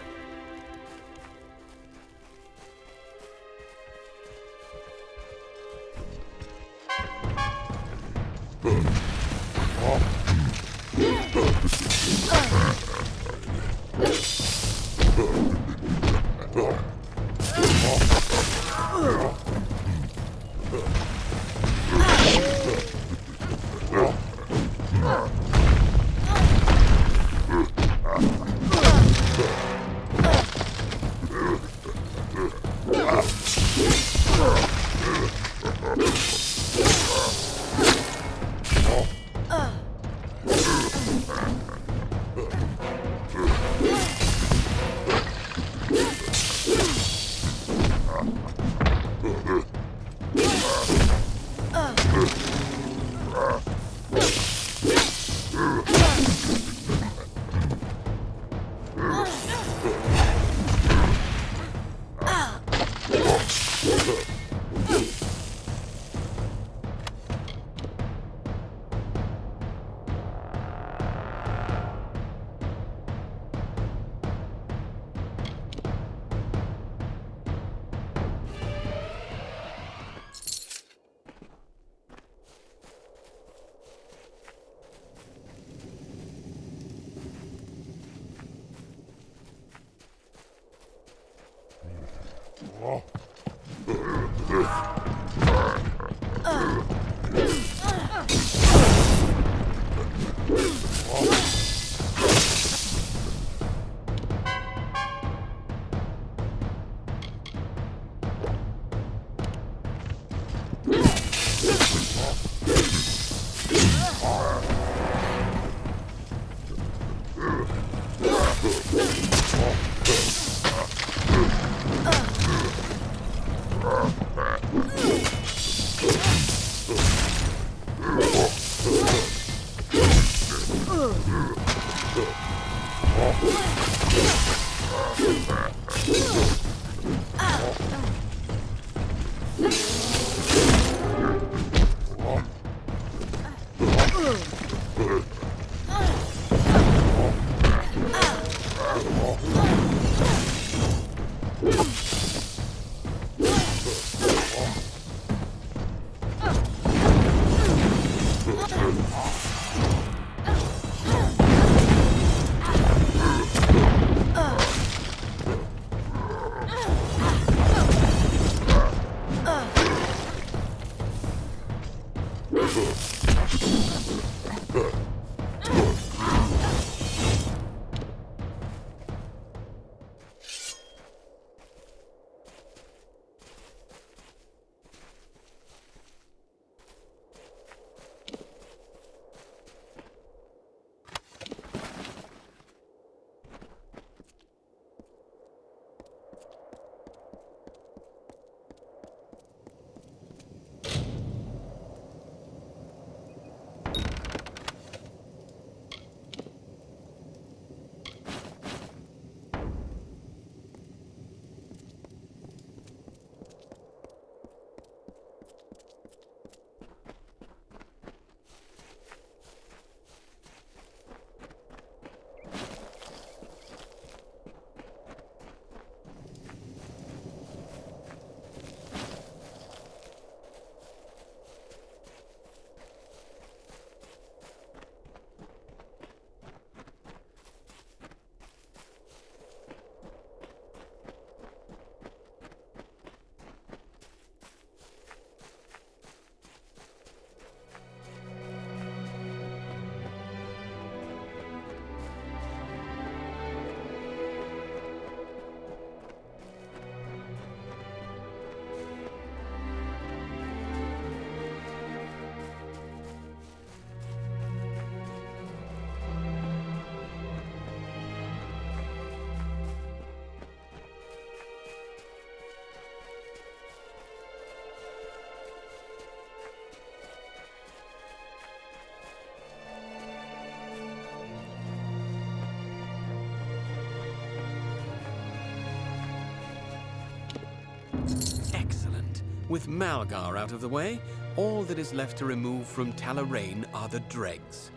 Excellent. With Malgar out of the way, all that is left to remove from Talarain are the dregs.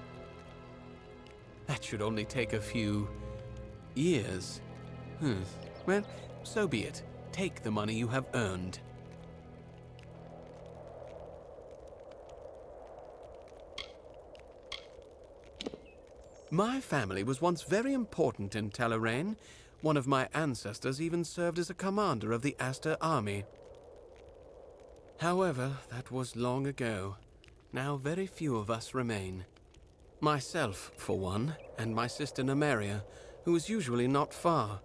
That should only take a few years. Well, so be it. Take the money you have earned. My family was once very important in Talarain. One of my ancestors even served as a commander of the Aster army. However, that was long ago. Now very few of us remain. Myself, for one, and my sister Nymeria, who is usually not far.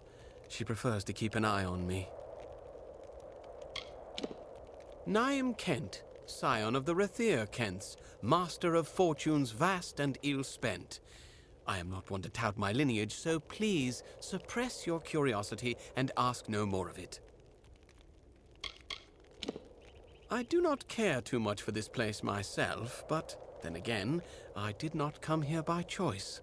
She prefers to keep an eye on me. Niam Kent, scion of the Rathea Kents, master of fortunes vast and ill-spent. I am not one to tout my lineage, so please suppress your curiosity and ask no more of it. I do not care too much for this place myself, but then again, I did not come here by choice.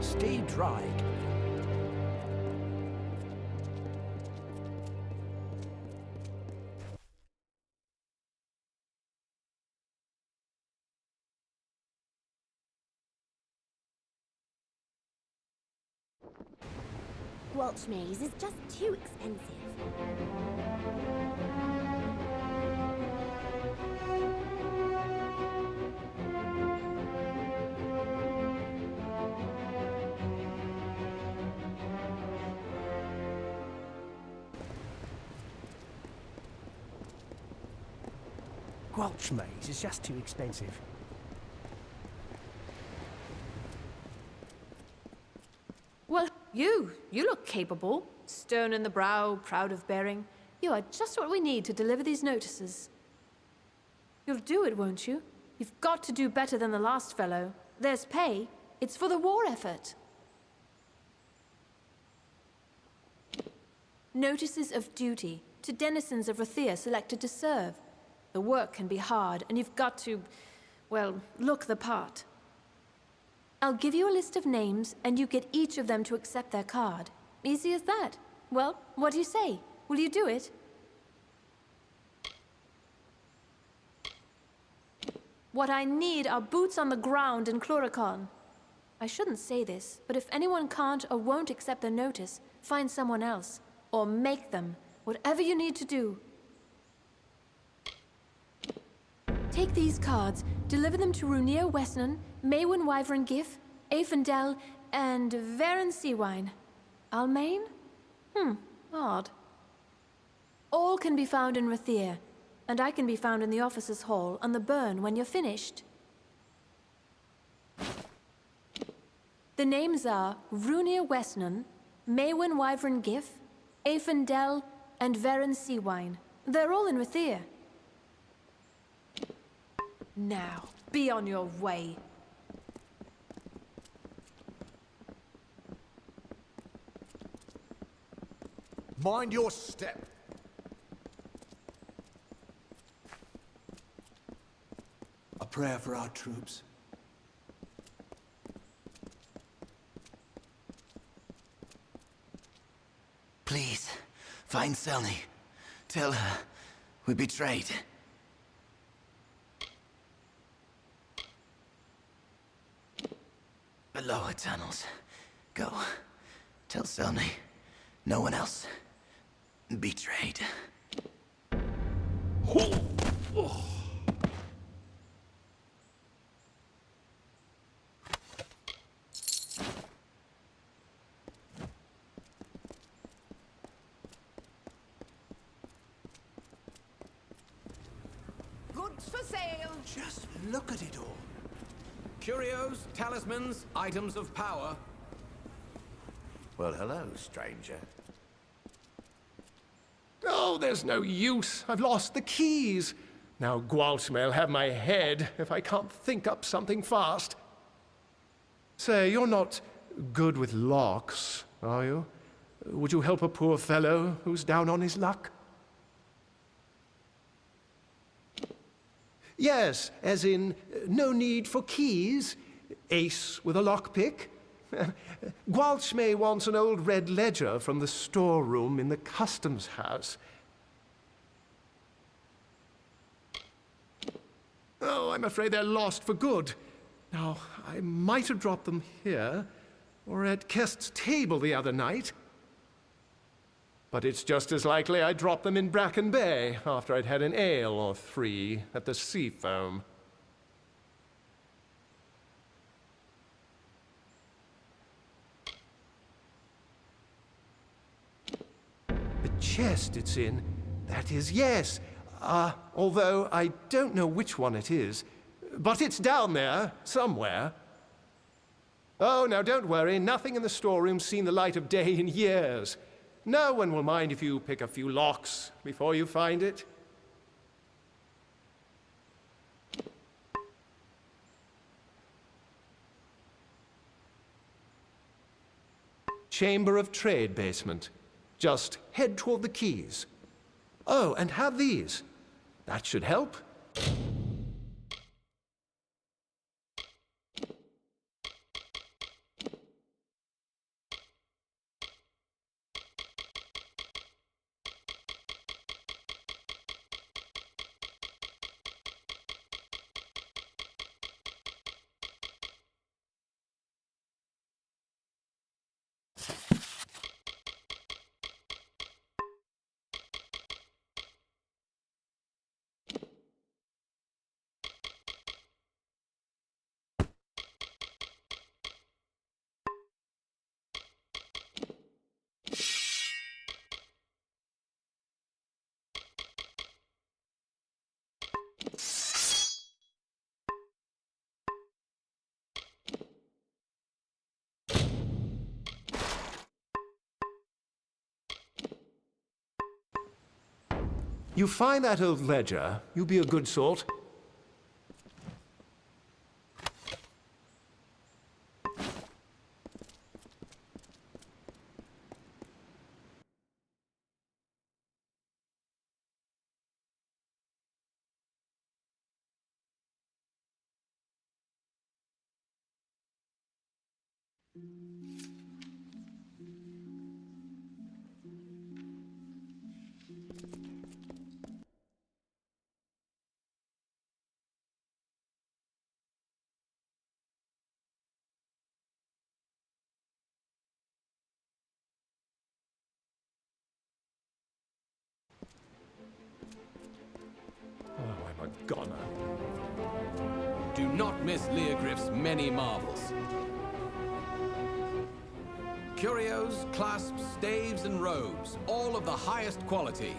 Stay dry. Squelch maze is just too expensive. Squelch maze is just too expensive. Well, you look capable. Stern in the brow, proud of bearing. You are just what we need to deliver these notices. You'll do it, won't you? You've got to do better than the last fellow. There's pay. It's for the war effort. Notices of duty to denizens of Rathea selected to serve. The work can be hard, and you've got to, well, look the part. I'll give you a list of names, and you get each of them to accept their card. Easy as that. Well, what do you say? Will you do it? What I need are boots on the ground in Chloricon. I shouldn't say this, but if anyone can't or won't accept the notice, find someone else. Or make them. Whatever you need to do. Take these cards, deliver them to Runir Westnon, Maywin Wyvern Gif, Aifendel, and Varen Seawine. Almain? Odd. All can be found in Rathea, and I can be found in the officers' hall on the burn when you're finished. The names are Runir Westnon, Maywin Wyvern Gif, Aifendel, and Varen Seawine. They're all in Rathea. Now, be on your way. Mind your step. A prayer for our troops. Please, find Selny. Tell her we betrayed. The lower tunnels. Go. Tell Selny. No one else. Betrayed. Goods for sale. Just look at it all. Curios, talismans, items of power. Well, hello, stranger. Oh, there's no use. I've lost the keys. Now Gwalch may'll have my head if I can't think up something fast. Say, you're not good with locks, are you? Would you help a poor fellow who's down on his luck? Yes, as in, no need for keys. Ace with a lockpick. Gwalchmay wants an old red ledger from the storeroom in the customs house. Oh, I'm afraid they're lost for good. Now, I might have dropped them here, or at Kest's table the other night. But it's just as likely I dropped them in Bracken Bay after I'd had an ale or three at the Seafoam. The chest it's in, that is, yes. Although I don't know which one it is. But it's down there, somewhere. Oh, now don't worry, nothing in the storeroom's seen the light of day in years. No one will mind if you pick a few locks before you find it. Chamber of Trade basement. Just head toward the keys. Oh, and have these. That should help. You find that old ledger, you be a good sort. Oh, I'm a goner. Miss Leogriff's many marvels. Curios, clasps, staves, and robes, all of the highest quality.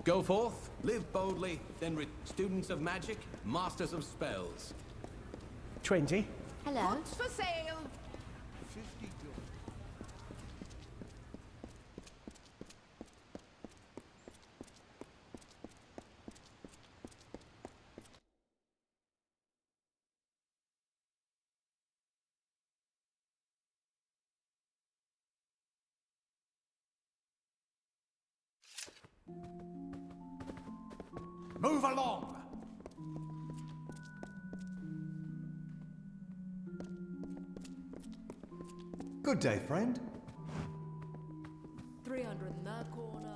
Go forth, live boldly, then students of magic, masters of spells. 20. Hello. Books for sale. 50 gold. Move along! Good day, friend. 300 in that corner.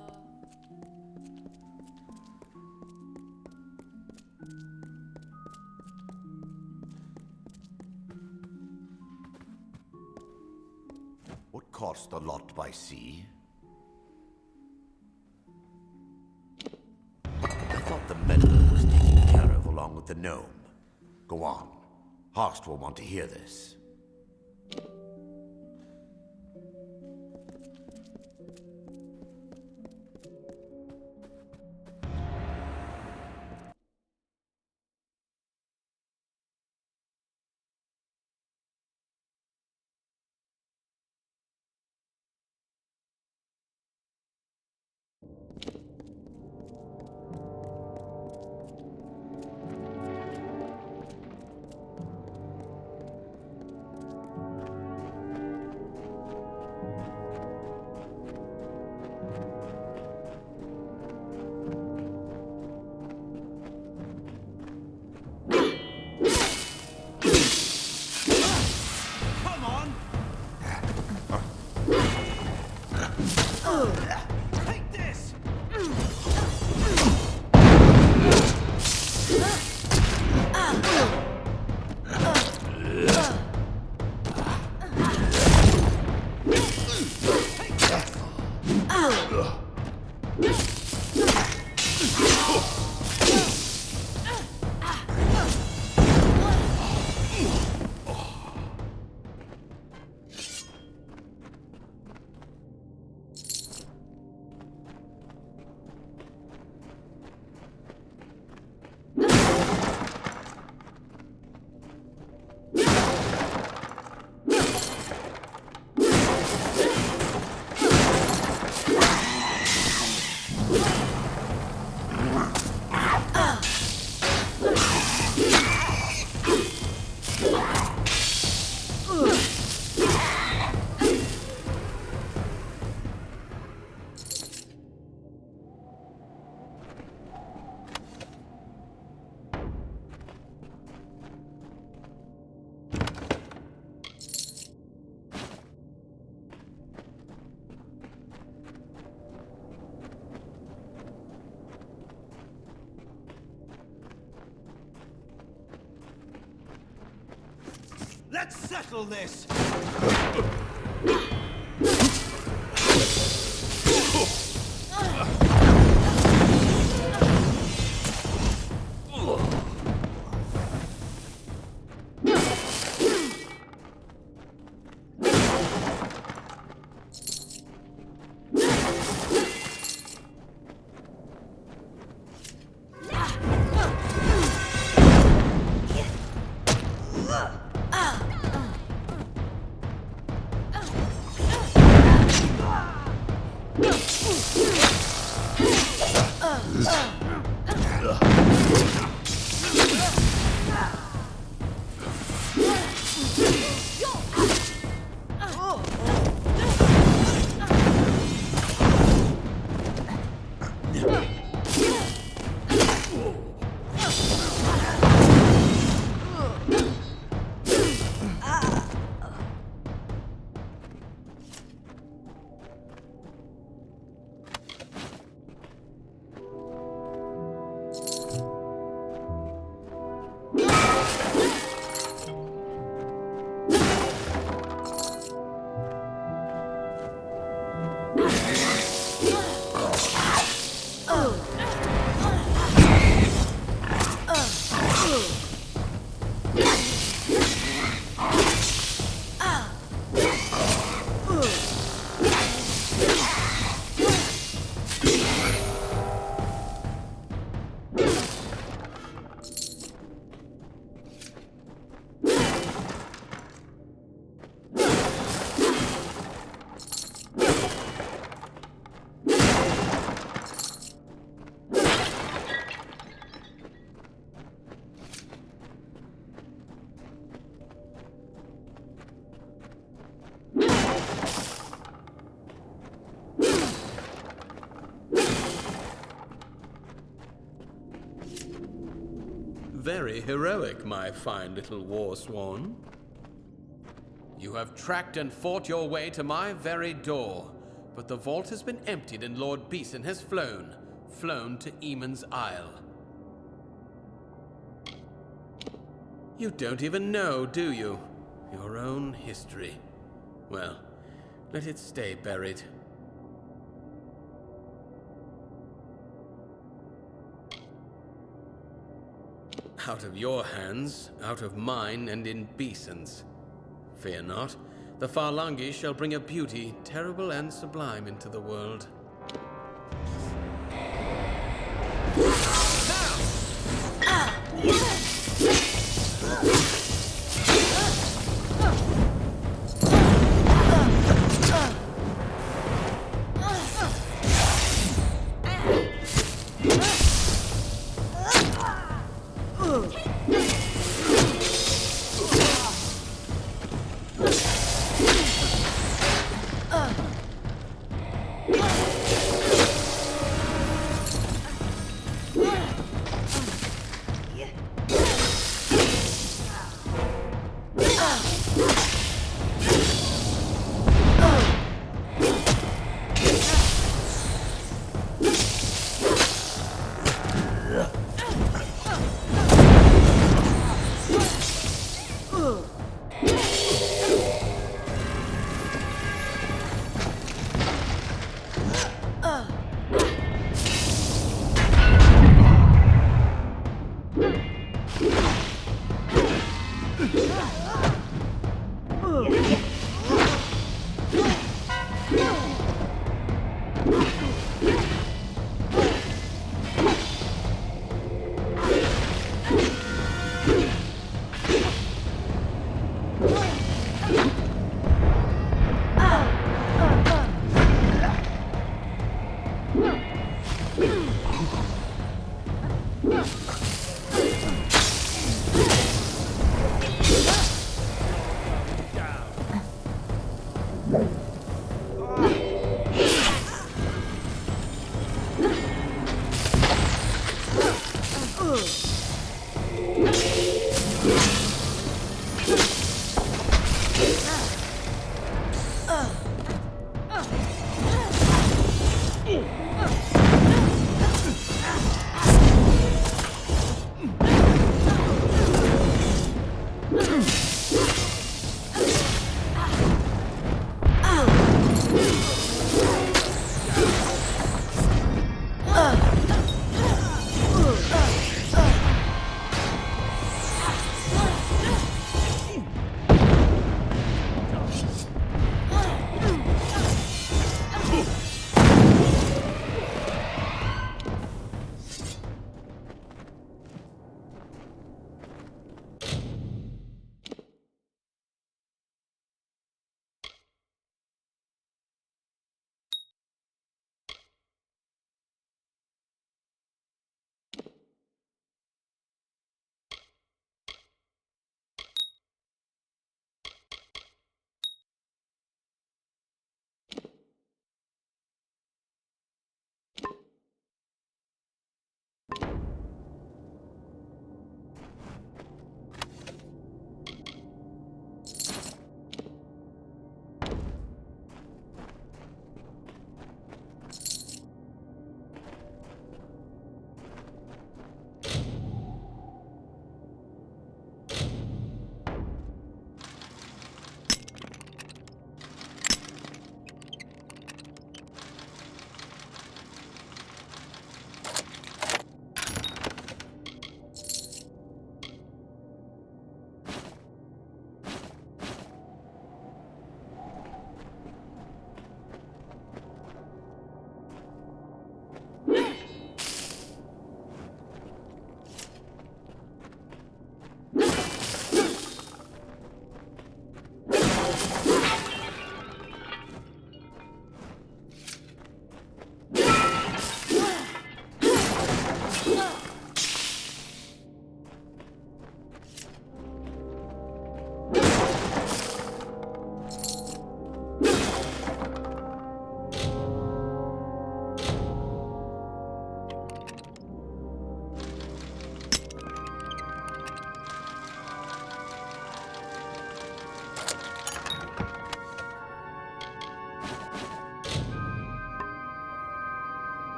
What cost the lot by sea? I thought the metal was taken care of along with the gnome. Go on. Horst will want to hear this. Take this! Let's settle this! Very heroic, my fine little war swan. You have tracked and fought your way to my very door, but the vault has been emptied and Lord Beeson has flown to Eamon's Isle. You don't even know, do you? Your own history. Well, let it stay buried. Out of your hands, out of mine, and in Beeson's. Fear not, the Farlangi shall bring a beauty terrible and sublime into the world.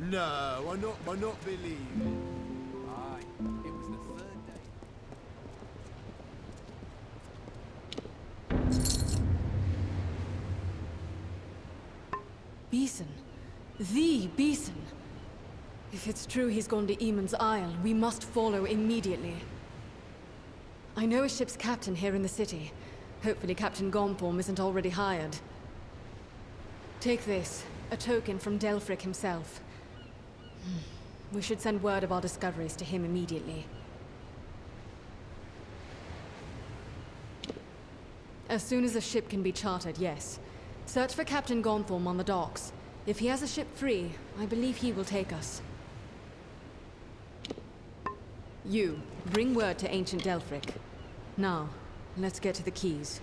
No, I not believe it. Aye, it was the third day. Beeson. The Beeson. If it's true he's gone to Eamon's Isle, we must follow immediately. I know a ship's captain here in the city. Hopefully Captain Gonform isn't already hired. Take this, a token from Delfric himself. We should send word of our discoveries to him immediately. As soon as a ship can be chartered, yes. Search for Captain Gonform on the docks. If he has a ship free, I believe he will take us. You, bring word to ancient Delfric. Now, let's get to the keys.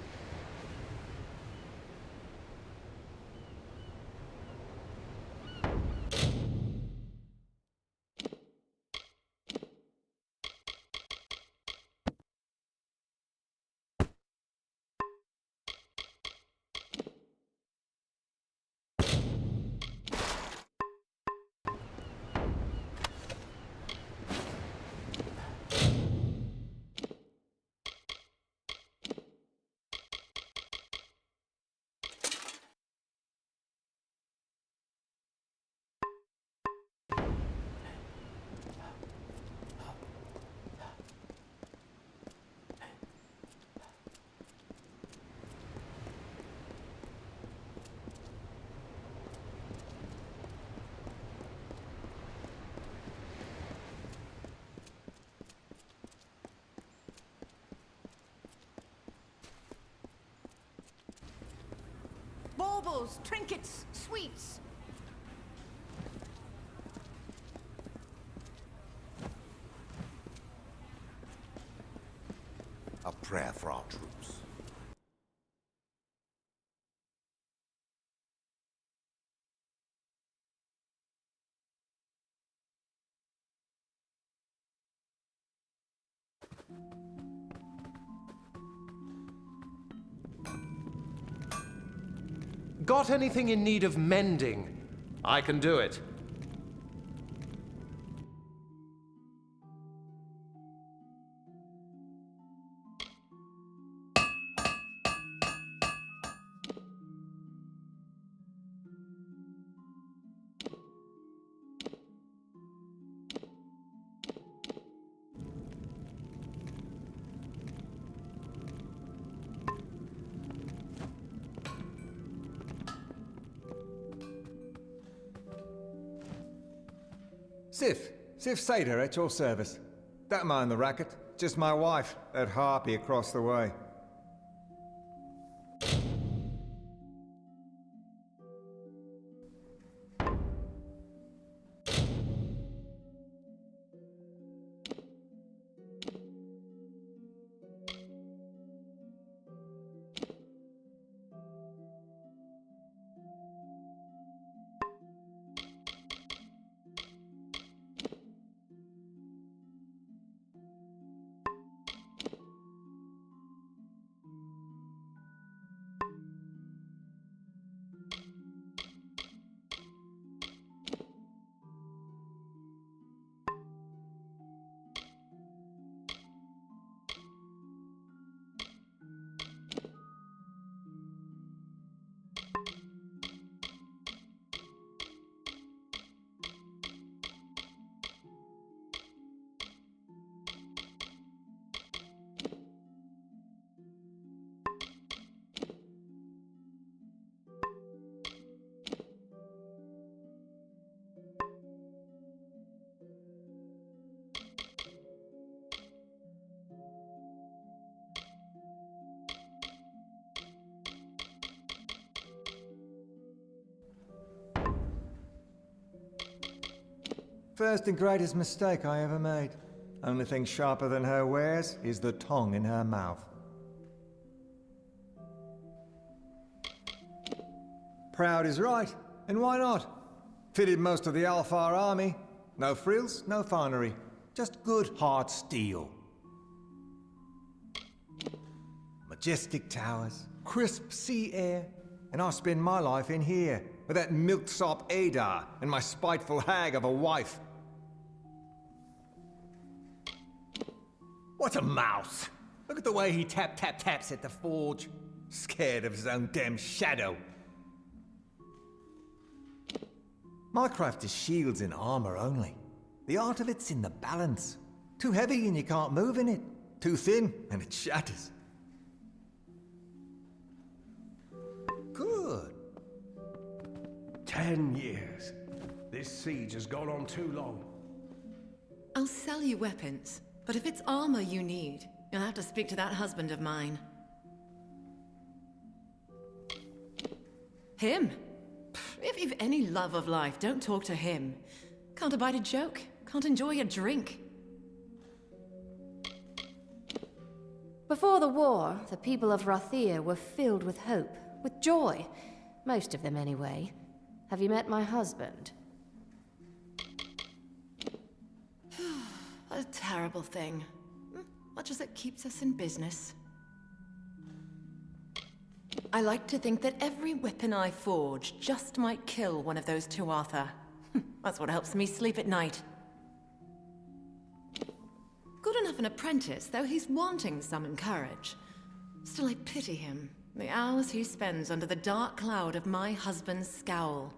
Baubles, trinkets, sweets. A prayer for our troops. Got anything in need of mending? I can do it. Sif Sater at your service. Don't mind the racket. Just my wife, at Harpy across the way. First and greatest mistake I ever made. Only thing sharper than her wares is the tongue in her mouth. Proud is right, and why not? Fitted most of the Alfar army. No frills, no finery. Just good hard steel. Majestic towers, crisp sea air, and I spend my life in here, with that milksop Adar and my spiteful hag of a wife. What a mouse! Look at the way he taps at the forge. Scared of his own damn shadow. My craft is shields and armor only. The art of it's in the balance. Too heavy and you can't move in it. Too thin and it shatters. Good. 10 years. This siege has gone on too long. I'll sell you weapons, but if it's armor you need, you'll have to speak to that husband of mine. Him? If you've any love of life, don't talk to him. Can't abide a joke, can't enjoy a drink. Before the war, the people of Rathea were filled with hope, with joy. Most of them, anyway. Have you met my husband? A terrible thing. Much as it keeps us in business. I like to think that every weapon I forge just might kill one of those two, Arthur. That's what helps me sleep at night. Good enough an apprentice, though he's wanting some courage. Still, I pity him. The hours he spends under the dark cloud of my husband's scowl.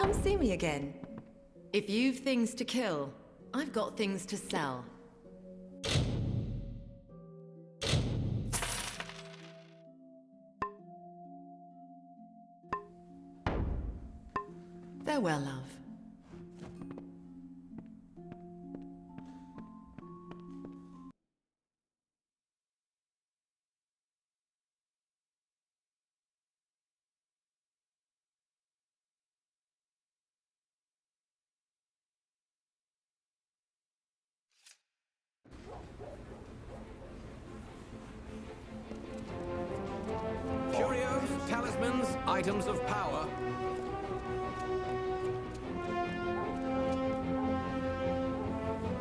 come see me again. If you've things to kill, I've got things to sell. Farewell, love. Curios, talismans, items of power.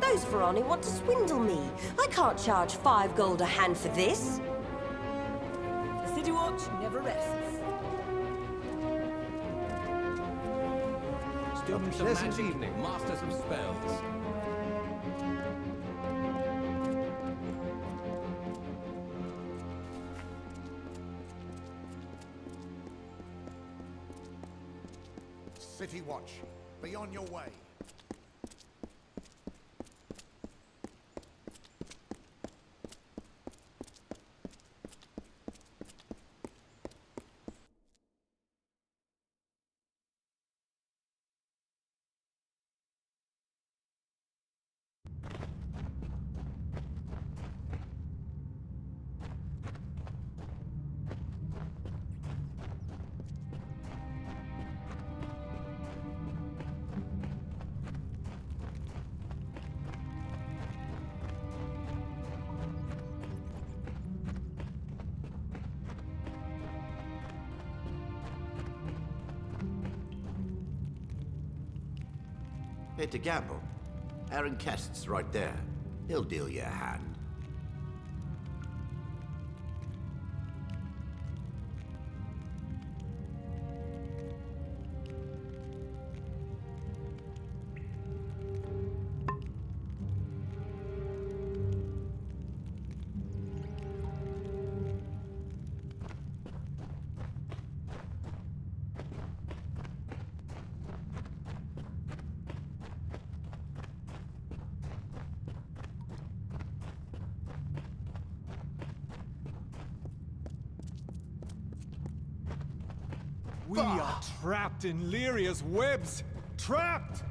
Those Veroni want to swindle me. I can't charge 5 gold a hand for this. The City Watch never rests. Students of magic, masters of spells. City Watch, be on your way. Hate to gamble. Aaron Kest's right there. He'll deal you a hand. We are trapped in Lyria's webs! Trapped!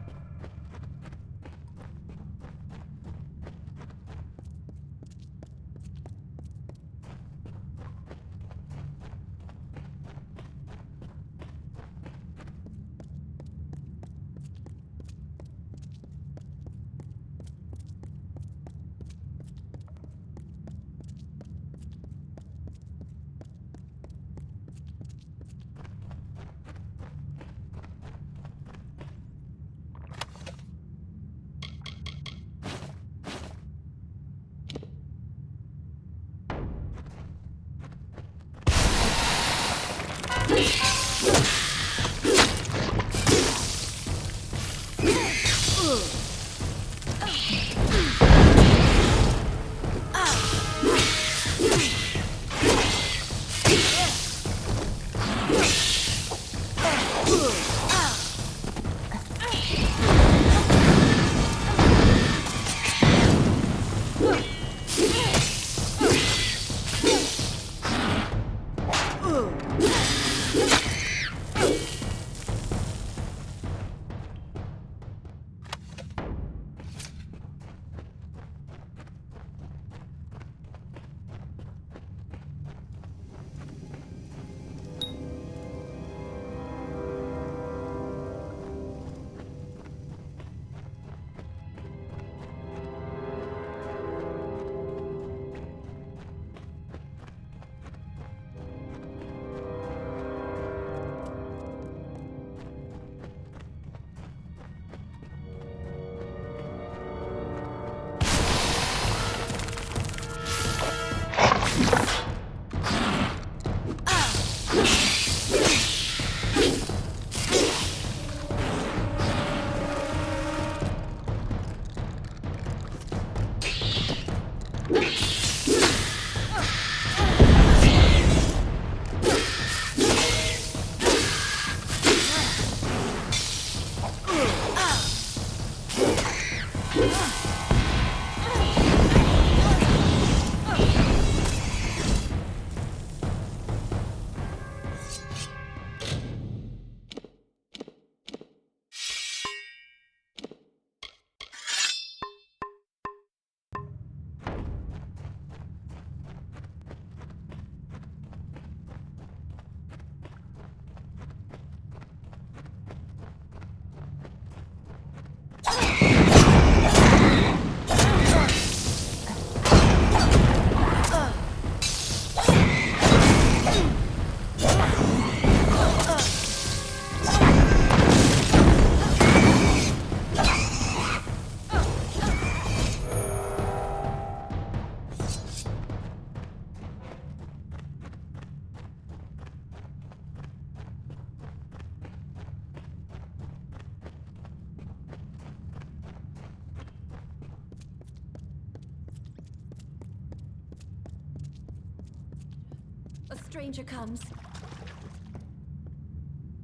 stranger comes.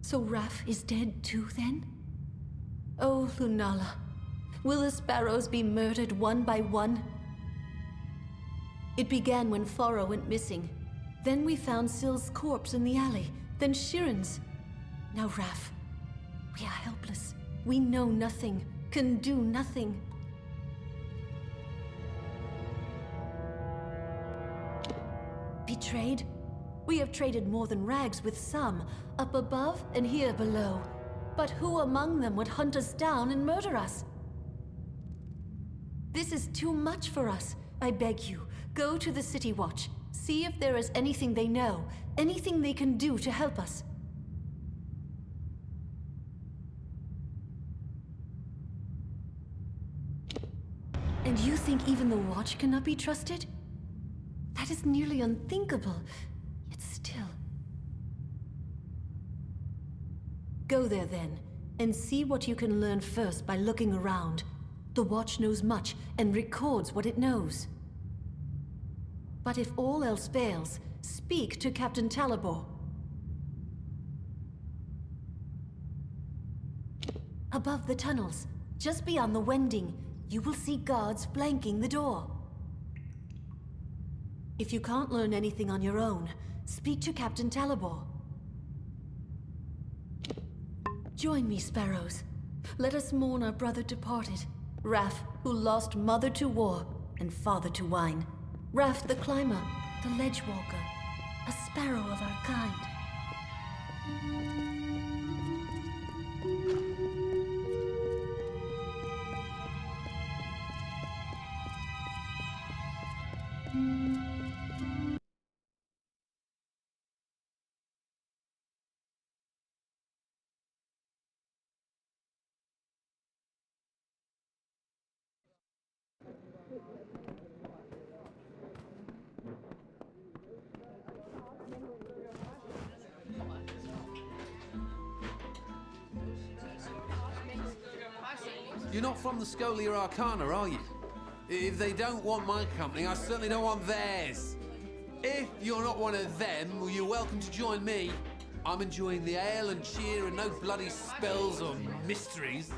So Rath is dead too, then? Oh, Lunala, will the sparrows be murdered one by one? It began when Faro went missing. Then we found Syl's corpse in the alley, then Shiren's. Now Rath. We are helpless. We know nothing, can do nothing. Betrayed? We have traded more than rags with some, up above and here below. But who among them would hunt us down and murder us? This is too much for us. I beg you, go to the City Watch. See if there is anything they know, anything they can do to help us. And you think even the Watch cannot be trusted? That is nearly unthinkable, yet still. Go there then, and see what you can learn first by looking around. The Watch knows much and records what it knows. But if all else fails, speak to Captain Talabor. Above the tunnels, just beyond the Wending, you will see guards flanking the door. If you can't learn anything on your own, speak to Captain Talabor. Join me, sparrows. Let us mourn our brother departed, Rath, who lost mother to war and father to wine. Rath the climber, the ledge walker, a sparrow of our kind. You're not from the Scholia Arcana, are you? If they don't want my company, I certainly don't want theirs. If you're not one of them, well, you're welcome to join me. I'm enjoying the ale and cheer and no bloody spells or mysteries.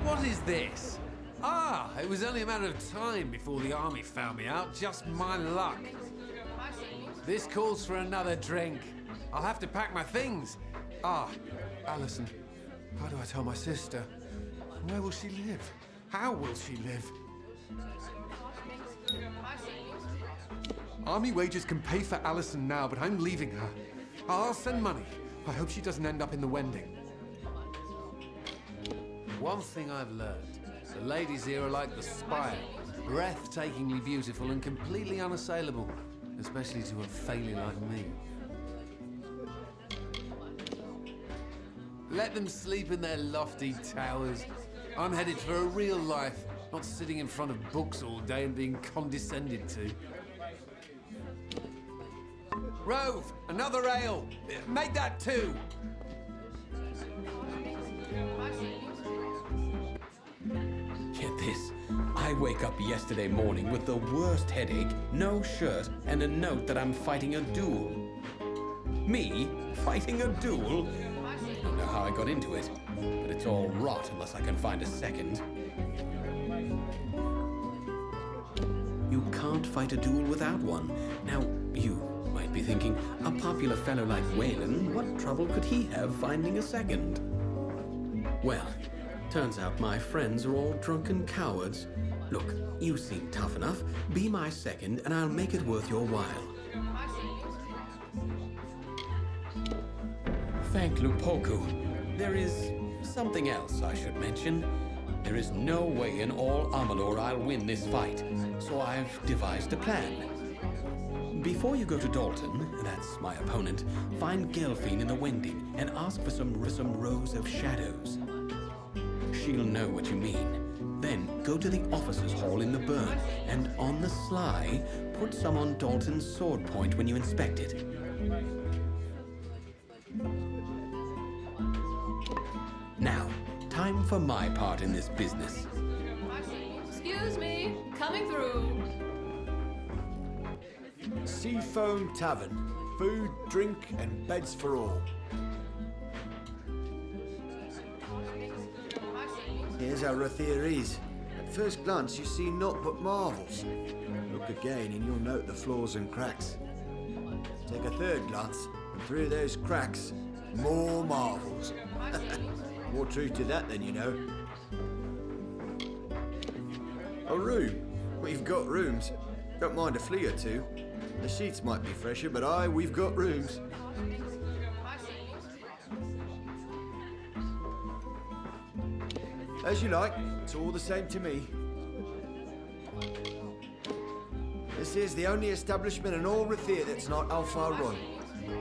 What is this? Ah, it was only a matter of time before the army found me out. Just my luck. This calls for another drink. I'll have to pack my things. Ah, Alison. How do I tell my sister? Where will she live? How will she live? Army wages can pay for Alison now, but I'm leaving her. I'll send money. I hope she doesn't end up in the Wending. One thing I've learned, the ladies here are like the spire, breathtakingly beautiful and completely unassailable, especially to a failure like me. Let them sleep in their lofty towers. I'm headed for a real life, not sitting in front of books all day and being condescended to. Rove, another ale. Make that 2. Get this. I wake up yesterday morning with the worst headache, no shirt, and a note that I'm fighting a duel. Me? Fighting a duel? I don't know how I got into it, but it's all rot unless I can find a second. You can't fight a duel without one. Now, you might be thinking, a popular fellow like Wayland, what trouble could he have finding a second? Well, turns out my friends are all drunken cowards. Look, you seem tough enough. Be my second, and I'll make it worth your while. Thank Lupoku. There is something else I should mention. There is no way in all Amalur I'll win this fight, so I've devised a plan. Before you go to Dalton, that's my opponent, find Gelfine in the Wending and ask for some rows of shadows. She'll know what you mean. Then go to the officers' hall in the burn, and on the sly, put some on Dalton's sword point when you inspect it. Now, time for my part in this business. Excuse me, coming through. Seafoam Tavern. Food, drink, and beds for all. Here's how Rathea is. At first glance, you see naught but marvels. Look again, and you'll note the flaws and cracks. Take a third glance, and through those cracks, more marvels. More truth to that than you know. A room. We've got rooms. Don't mind a flea or two. The sheets might be fresher, but aye, we've got rooms. As you like. It's all the same to me. This is the only establishment in all Rathea that's not Alpha run.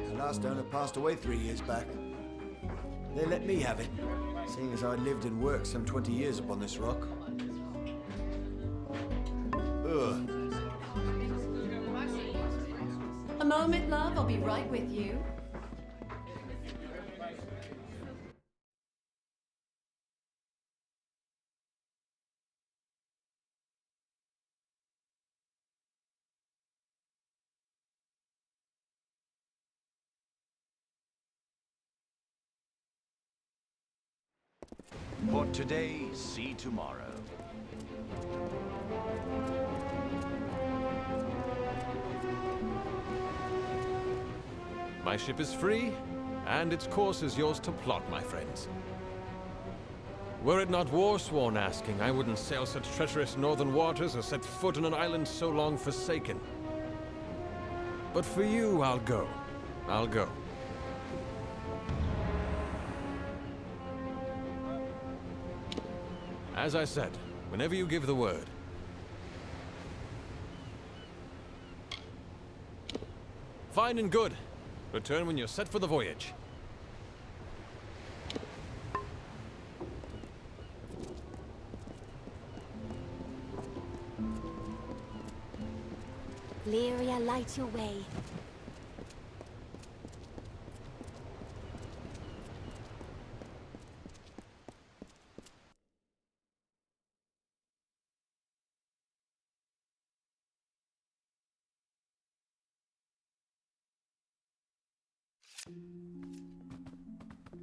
The last owner passed away 3 years back. They let me have it, seeing as I lived and worked some 20 years upon this rock. Ugh. A moment, love. I'll be right with you. For today, see tomorrow. My ship is free, and its course is yours to plot, my friends. Were it not war-sworn asking, I wouldn't sail such treacherous northern waters or set foot on an island so long forsaken. But for you, I'll go. I'll go. As I said, whenever you give the word. Fine and good. Return when you're set for the voyage. Lyria, light your way.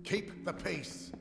Keep the peace.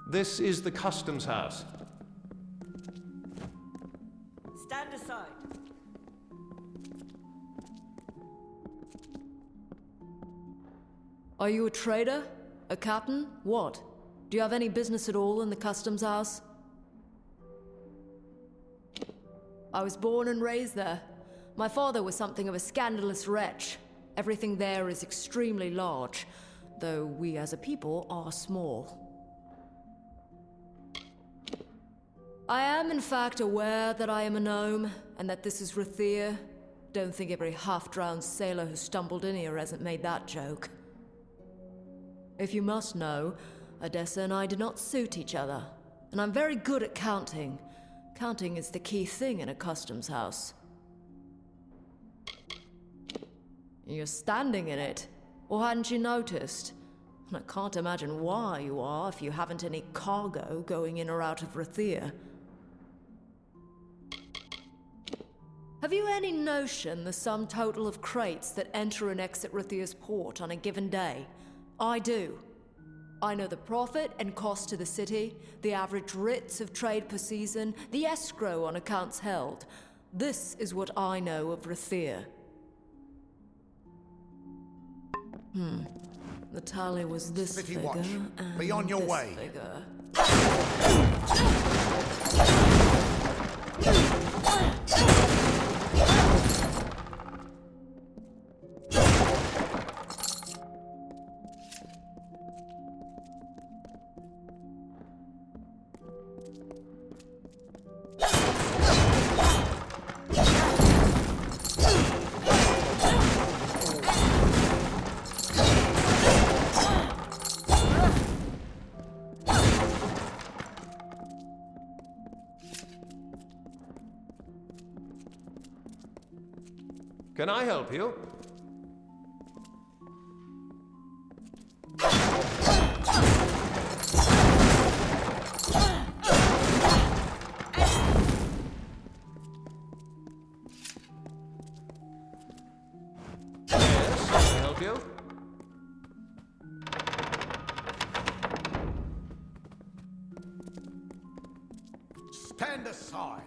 This is the customs house. Stand aside. Are you a trader? A captain? What? Do you have any business at all in the customs house? I was born and raised there. My father was something of a scandalous wretch. Everything there is extremely large, though we as a people are small. I am in fact aware that I am a gnome, and that this is Rathea. Don't think every half-drowned sailor who stumbled in here hasn't made that joke. If you must know, Odessa and I do not suit each other, and I'm very good at counting. Counting is the key thing in a customs house. You're standing in it, or hadn't you noticed? And I can't imagine why you are if you haven't any cargo going in or out of Rathea. Have you any notion the sum total of crates that enter and exit Rathea's port on a given day? I do. I know the profit and cost to the city, the average writs of trade per season, the escrow on accounts held. This is what I know of Rathea. The tally was this City figure, watch. and Be on your this way. figure. Can I help you? Yes, can I help you? Stand aside.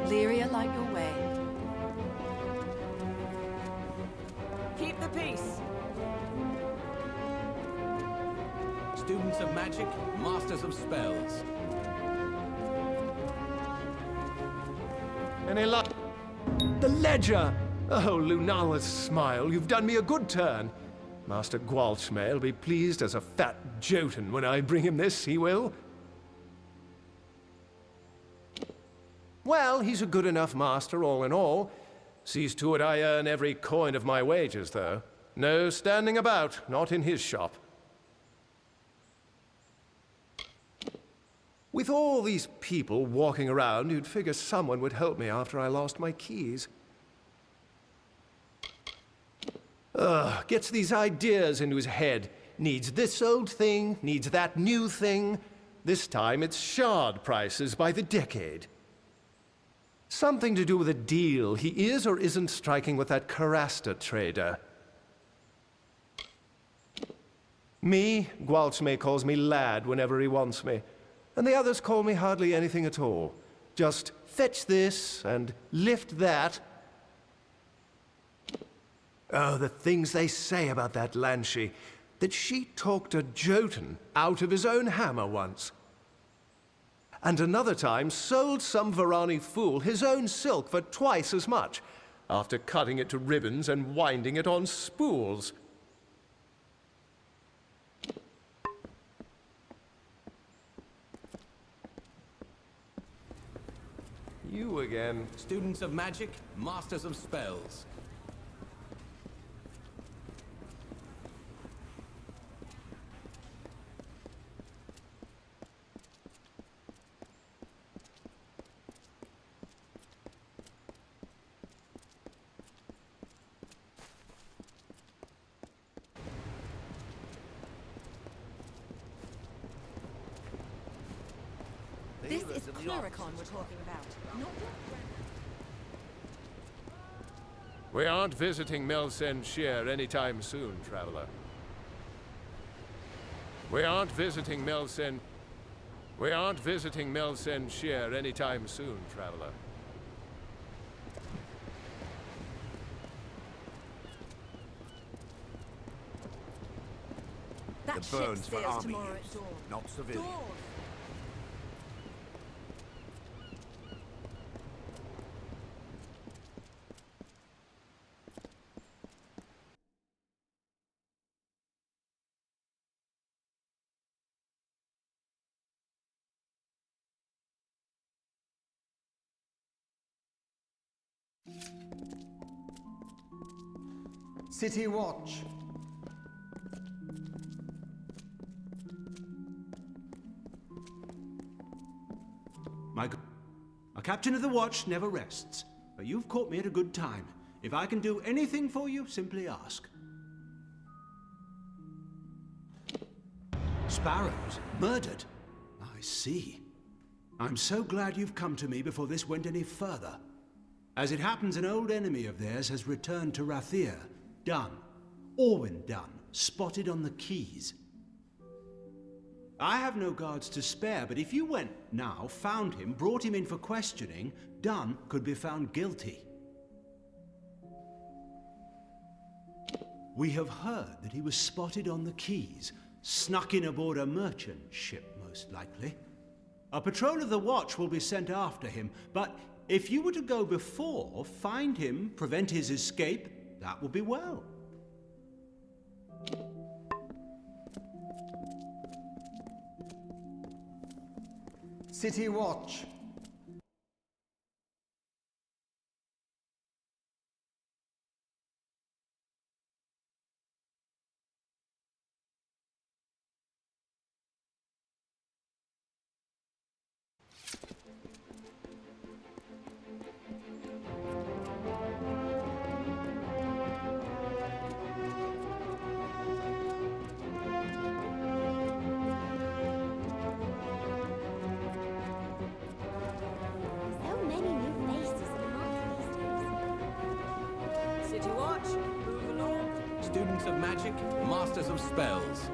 Lyria, light your way. Keep the peace. Students of magic, masters of spells. Any luck? The ledger! Oh, Lunala's smile, you've done me a good turn. Master Gwalchmay'll be pleased as a fat Jotun when I bring him this, he will. Well, he's a good enough master all in all. Sees to it I earn every coin of my wages, though. No standing about, not in his shop. With all these people walking around, you'd figure someone would help me after I lost my keys. Gets these ideas into his head. Needs this old thing, needs that new thing. This time it's shard prices by the decade. Something to do with a deal he is or isn't striking with that Karasta trader. Me, Gwalchmay calls me lad whenever he wants me. And the others call me hardly anything at all. Just fetch this and lift that. Oh, the things they say about that Lanshi. That she talked a Jotun out of his own hammer once. And another time sold some Varani fool his own silk for twice as much. after cutting it to ribbons and winding it on spools. You again. Students of magic, masters of spells. This is Cluricon we're talking about, not We aren't visiting Melsen Shear anytime soon, traveler. We aren't visiting Melsen Shear anytime soon, traveler. That The ship burns for sails army tomorrow use, at dawn. not civilian. Dawn. City Watch. A captain of the watch never rests, but you've caught me at a good time. If I can do anything for you, simply ask. Sparrows? Murdered? I see. I'm so glad you've come to me before this went any further. As it happens, an old enemy of theirs has returned to Rathea. Dunn. Orwin Dunn, spotted on the quays. I have no guards to spare, but if you went now, found him, brought him in for questioning, Dunn could be found guilty. We have heard that he was spotted on the quays, snuck in aboard a merchant ship, most likely. A patrol of the watch will be sent after him, but if you were to go before, find him, prevent his escape, that would be well. City Watch. So many new faces in the market these days. City Watch, move along. Students of magic, masters of spells.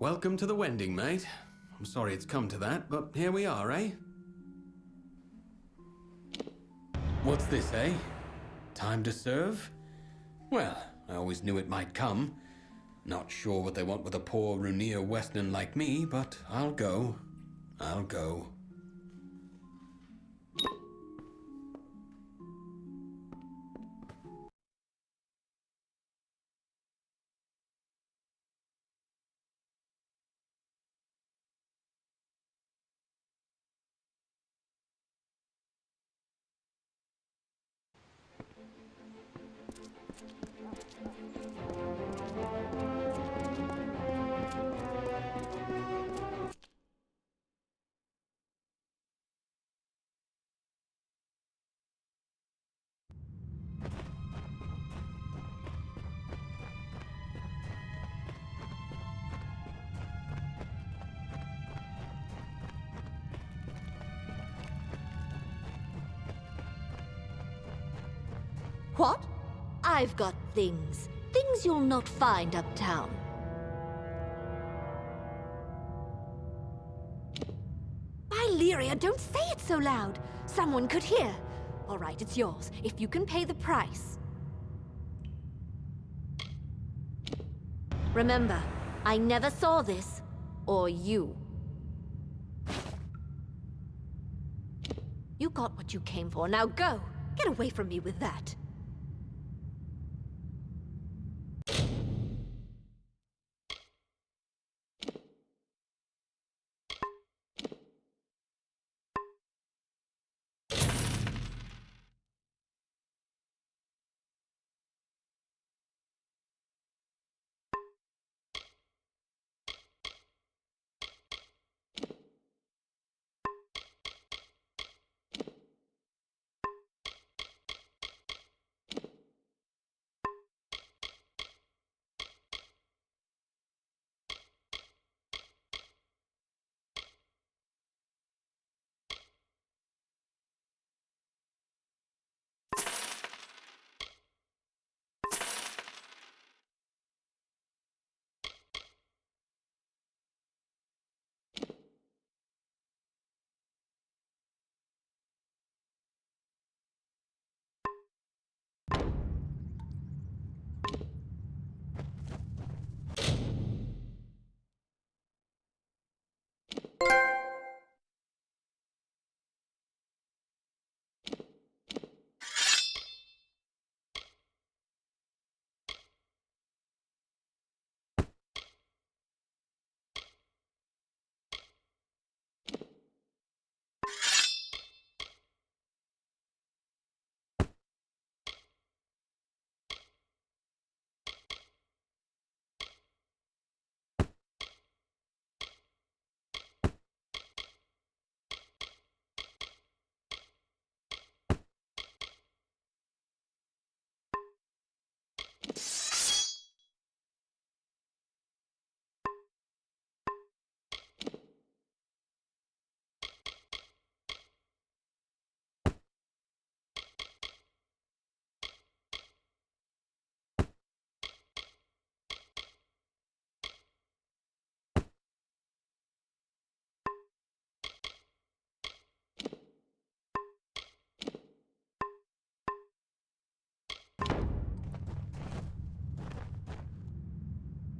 Welcome to the Wending, mate. I'm sorry it's come to that, but here we are, eh? What's this, eh? Time to serve? Well, I always knew it might come. Not sure what they want with a poor Runir Western like me, but I'll go. I'll go. What? I've got things. Things you'll not find uptown. By Lyria, don't say it so loud. Someone could hear. All right, it's yours, if you can pay the price. Remember, I never saw this. Or you. You got what you came for. Now go! Get away from me with that.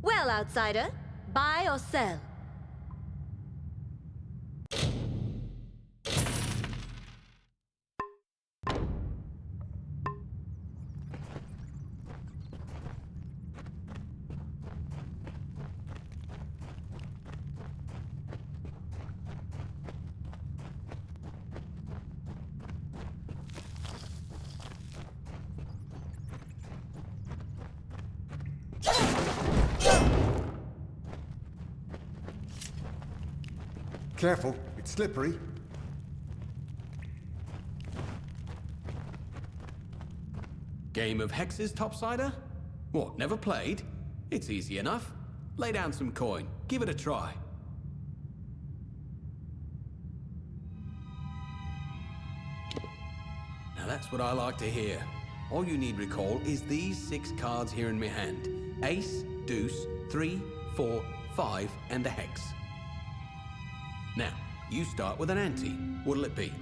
Well, outsider, buy or sell? Careful, it's slippery. Game of hexes, topsider? What, never played? It's easy enough. Lay down some coin. Give it a try. Now that's what I like to hear. All you need recall is these 6 cards here in my hand. Ace, deuce, 3, 4, 5, and a hex. Now, you start with an ante. What'll it be?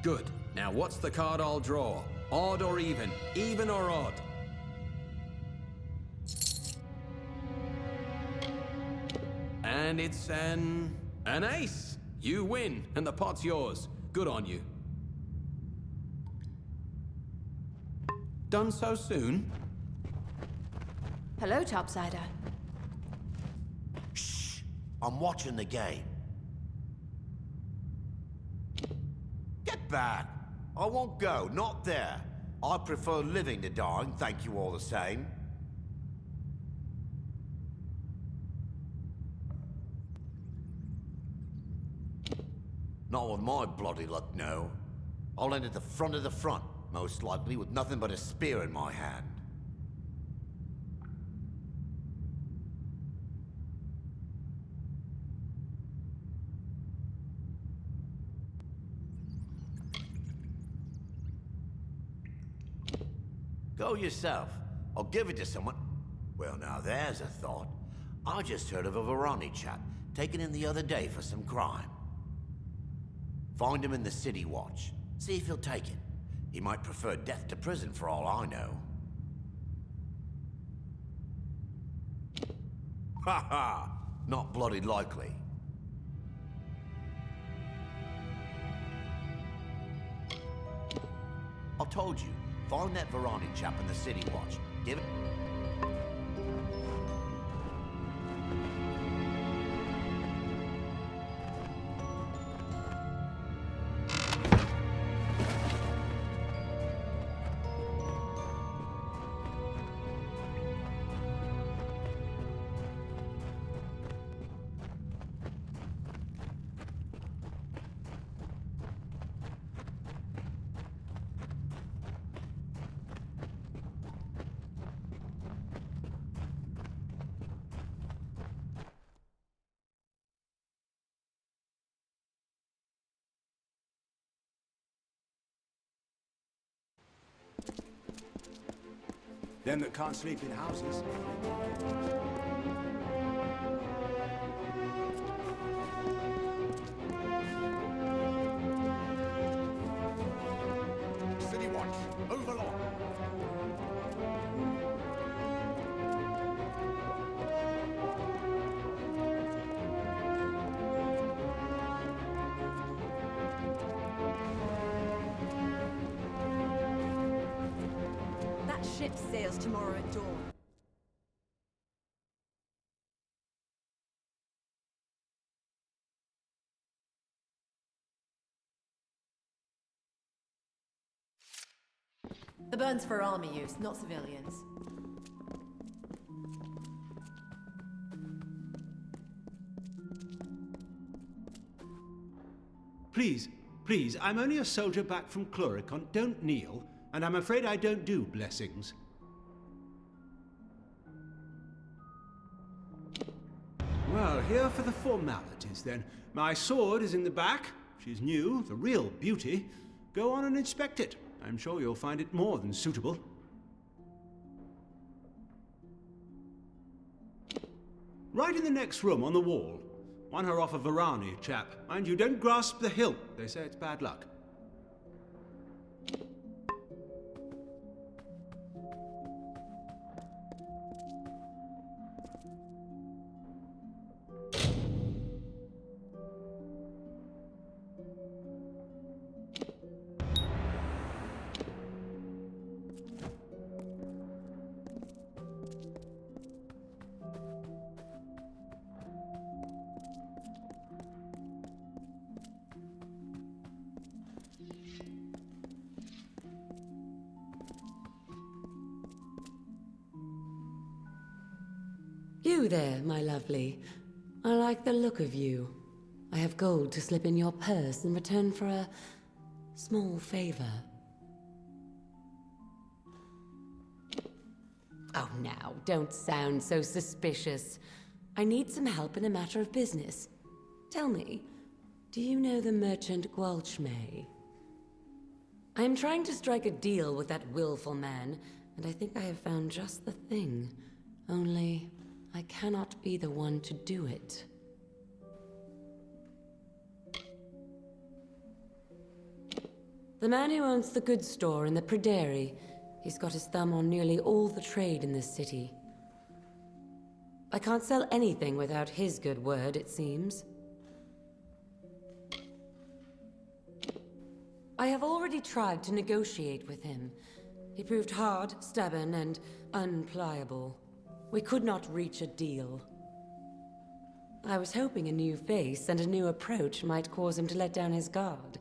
Good. Now what's the card I'll draw? Odd or even? Even or odd? And it's an ace! You win, and the pot's yours. Good on you. Done so soon? Hello, topsider. Shh! I'm watching the game. Get back! I won't go, not there. I prefer living to dying, thank you all the same. Not with my bloody luck, no. I'll end at the front of the front, most likely, with nothing but a spear in my hand. Go yourself. Or give it to someone. Well, now there's a thought. I just heard of a Varani chap taken in the other day for some crime. Find him in the City Watch. See if he'll take it. He might prefer death to prison for all I know. Ha ha! Not bloody likely. I told you, find that Varani chap in the City Watch. Give it... Them that can't sleep in houses. City Watch, move along. That ship sails tomorrow at dawn. The burn's for army use, not civilians. Please, please, I'm only a soldier back from Chloricon. Don't kneel, and I'm afraid I don't do blessings. Well, here for the formalities, then. My sword is in the back. She's new, the real beauty. Go on and inspect it. I'm sure you'll find it more than suitable. Right in the next room on the wall. Won her off a Varani chap. Mind you, don't grasp the hilt. They say it's bad luck. You there, my lovely. I like the look of you. I have gold to slip in your purse in return for a small favor. Oh, now, don't sound so suspicious. I need some help in a matter of business. Tell me, do you know the merchant Gwalchmay? I am trying to strike a deal with that willful man, and I think I have found just the thing. Only, I cannot be the one to do it. The man who owns the goods store in the Prairie. He's got his thumb on nearly all the trade in this city. I can't sell anything without his good word, it seems. I have already tried to negotiate with him. He proved hard, stubborn, and unpliable. We could not reach a deal. I was hoping a new face and a new approach might cause him to let down his guard,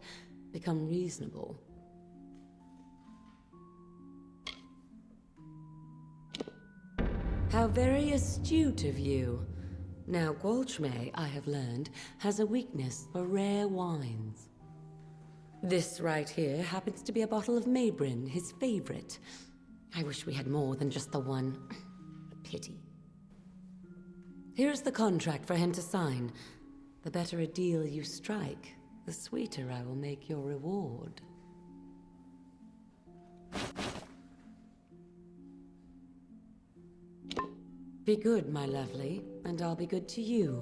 become reasonable. How very astute of you. Now, Gwalchmay, I have learned, has a weakness for rare wines. This right here happens to be a bottle of Mabrin, his favorite. I wish we had more than just the one. Pity. Here's the contract for him to sign. The better a deal you strike, the sweeter I will make your reward. Be good, my lovely, and I'll be good to you.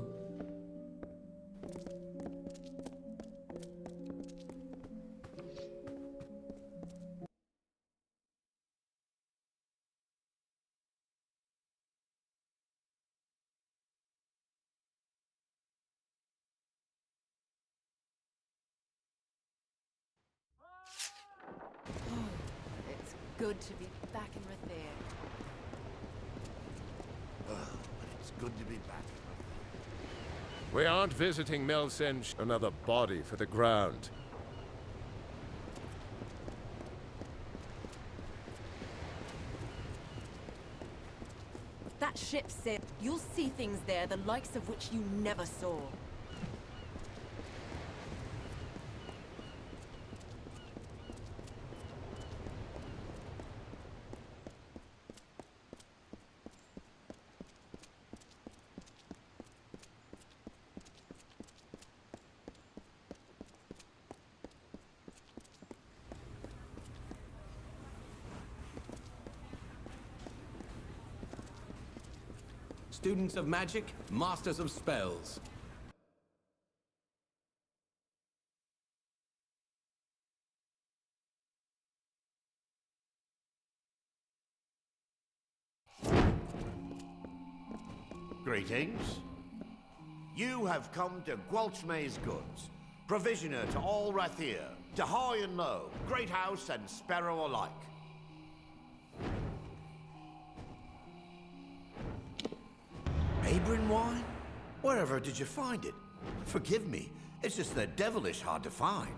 It's good to be back in Rathea. It's good to be back. We aren't visiting Melsench, another body for the ground. That ship said you'll see things there the likes of which you never saw. Students of magic, masters of spells. Greetings. You have come to Gwalchmay's goods, provisioner to all Rathea, to high and low, great house and sparrow alike. Mabrin wine? Wherever did you find it? Forgive me, it's just that devilish hard to find.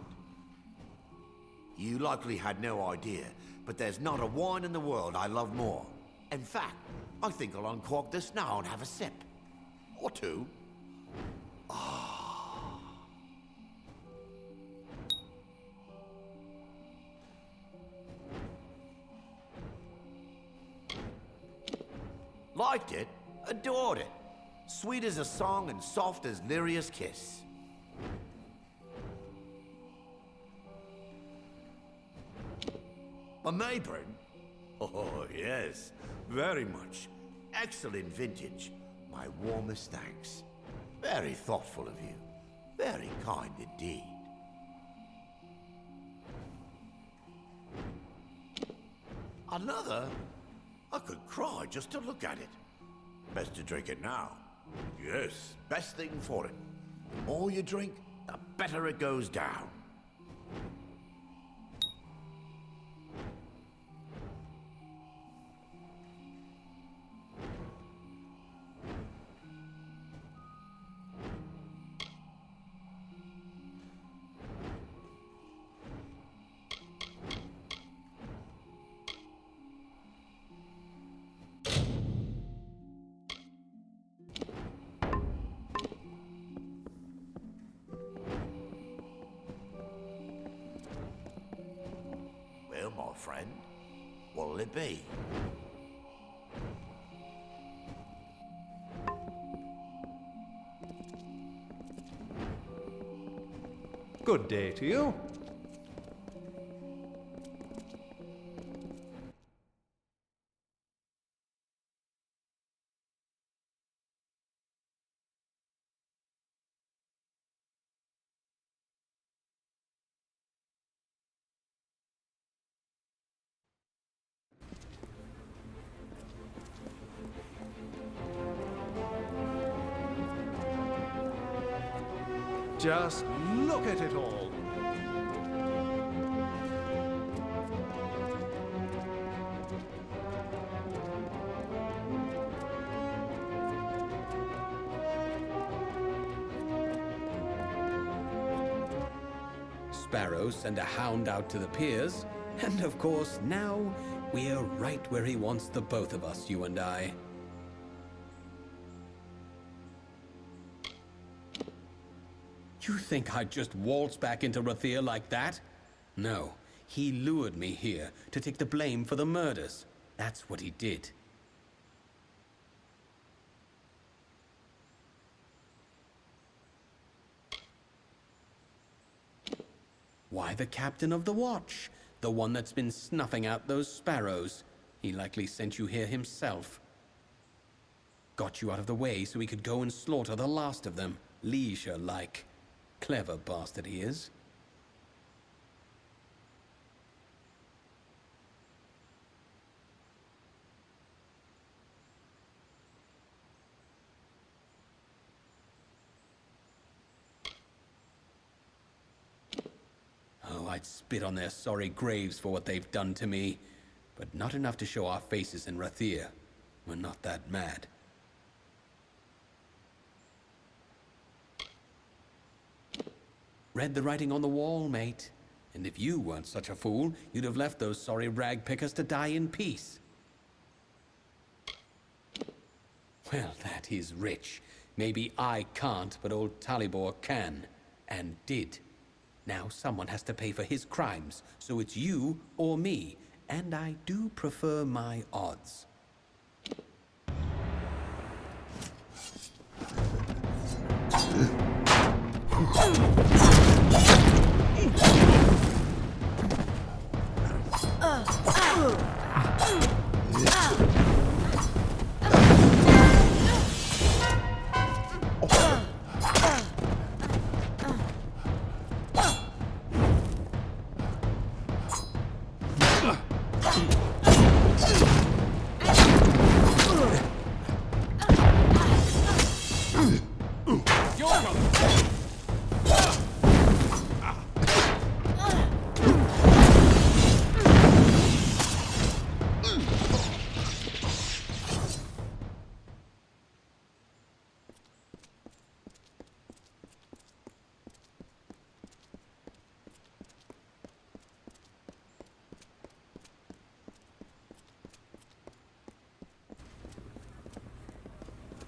You likely had no idea, but there's not a wine in the world I love more. In fact, I think I'll uncork this now and have a sip. Or two. Liked it, adored it. Sweet as a song and soft as Lyria's kiss. A Mabrin? Oh, yes, very much. Excellent vintage. My warmest thanks. Very thoughtful of you. Very kind indeed. Another? I could cry just to look at it. Best to drink it now. Yes, best thing for it. The more you drink, the better it goes down. Well, my friend, what'll it be? Good day to you. Just look at it all. Sparrow send a hound out to the piers, and of course now we're right where he wants the both of us, you and I. You think I'd just waltz back into Rathea like that? No, he lured me here to take the blame for the murders. That's what he did. Why the captain of the watch? The one that's been snuffing out those sparrows. He likely sent you here himself. Got you out of the way so he could go and slaughter the last of them, leisure-like. Clever bastard he is. Oh, I'd spit on their sorry graves for what they've done to me, but not enough to show our faces in Rathea. We're not that mad. Read the writing on the wall, mate. And if you weren't such a fool, you'd have left those sorry rag pickers to die in peace. Well, that is rich. Maybe I can't, but old Talibor can. And did. Now someone has to pay for his crimes, so it's you or me. And I do prefer my odds.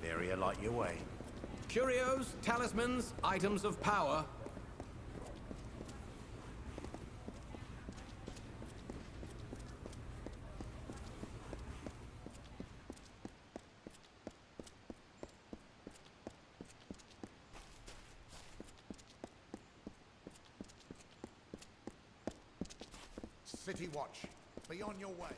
Area light your way. Curios, talismans, items of power. City watch. Be on your way.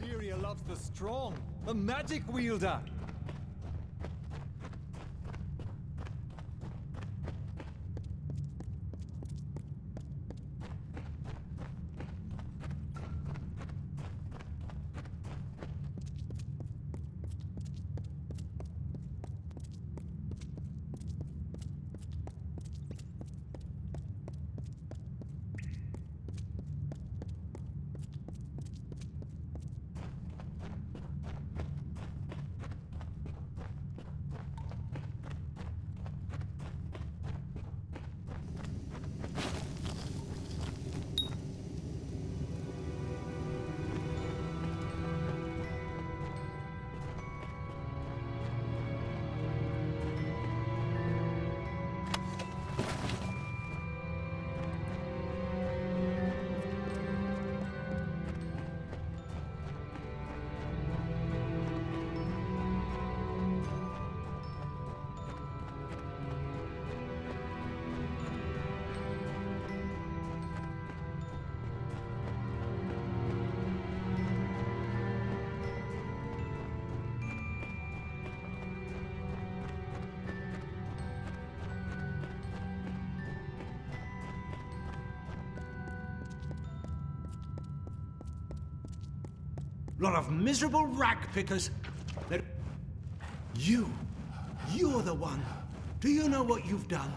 Lyria loves the strong, a magic wielder. Lot of miserable rag pickers. You're the one. Do you know what you've done?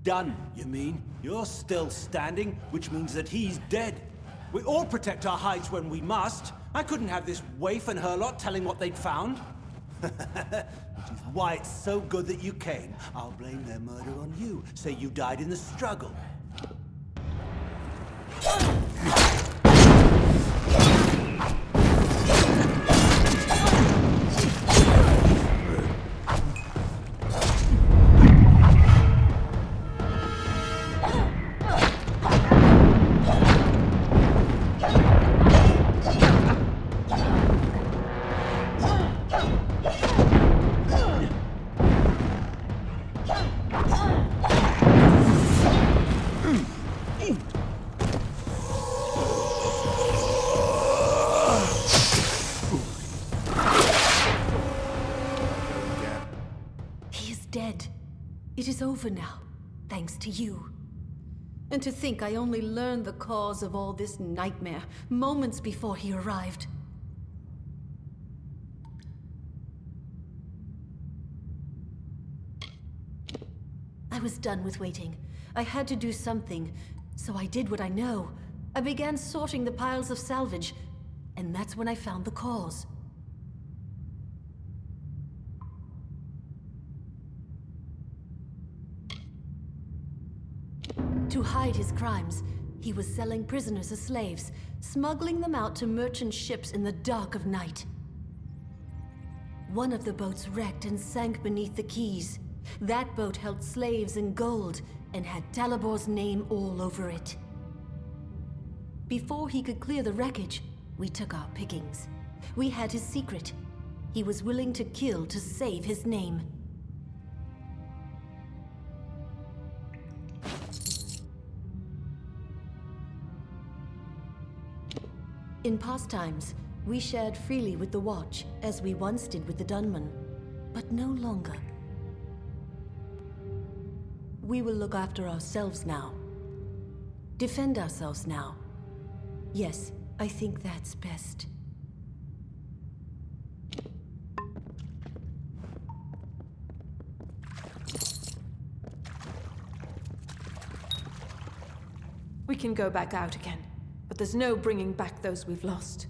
Done, you mean? You're still standing, which means that he's dead. We all protect our hides when we must. I couldn't have this waif and her lot telling what they'd found. Which is why it's so good that you came. I'll blame their murder on you. Say you died in the struggle. It is over now, thanks to you. And to think I only learned the cause of all this nightmare moments before he arrived. I was done with waiting. I had to do something, so I did what I know. I began sorting the piles of salvage, and that's when I found the cause. To hide his crimes, he was selling prisoners as slaves, smuggling them out to merchant ships in the dark of night. One of the boats wrecked and sank beneath the quays. That boat held slaves and gold, and had Talibor's name all over it. Before he could clear the wreckage, we took our pickings. We had his secret. He was willing to kill to save his name. In past times, we shared freely with the Watch, as we once did with the Dunman, but no longer. We will look after ourselves now. Defend ourselves now. Yes, I think that's best. We can go back out again. But there's no bringing back those we've lost.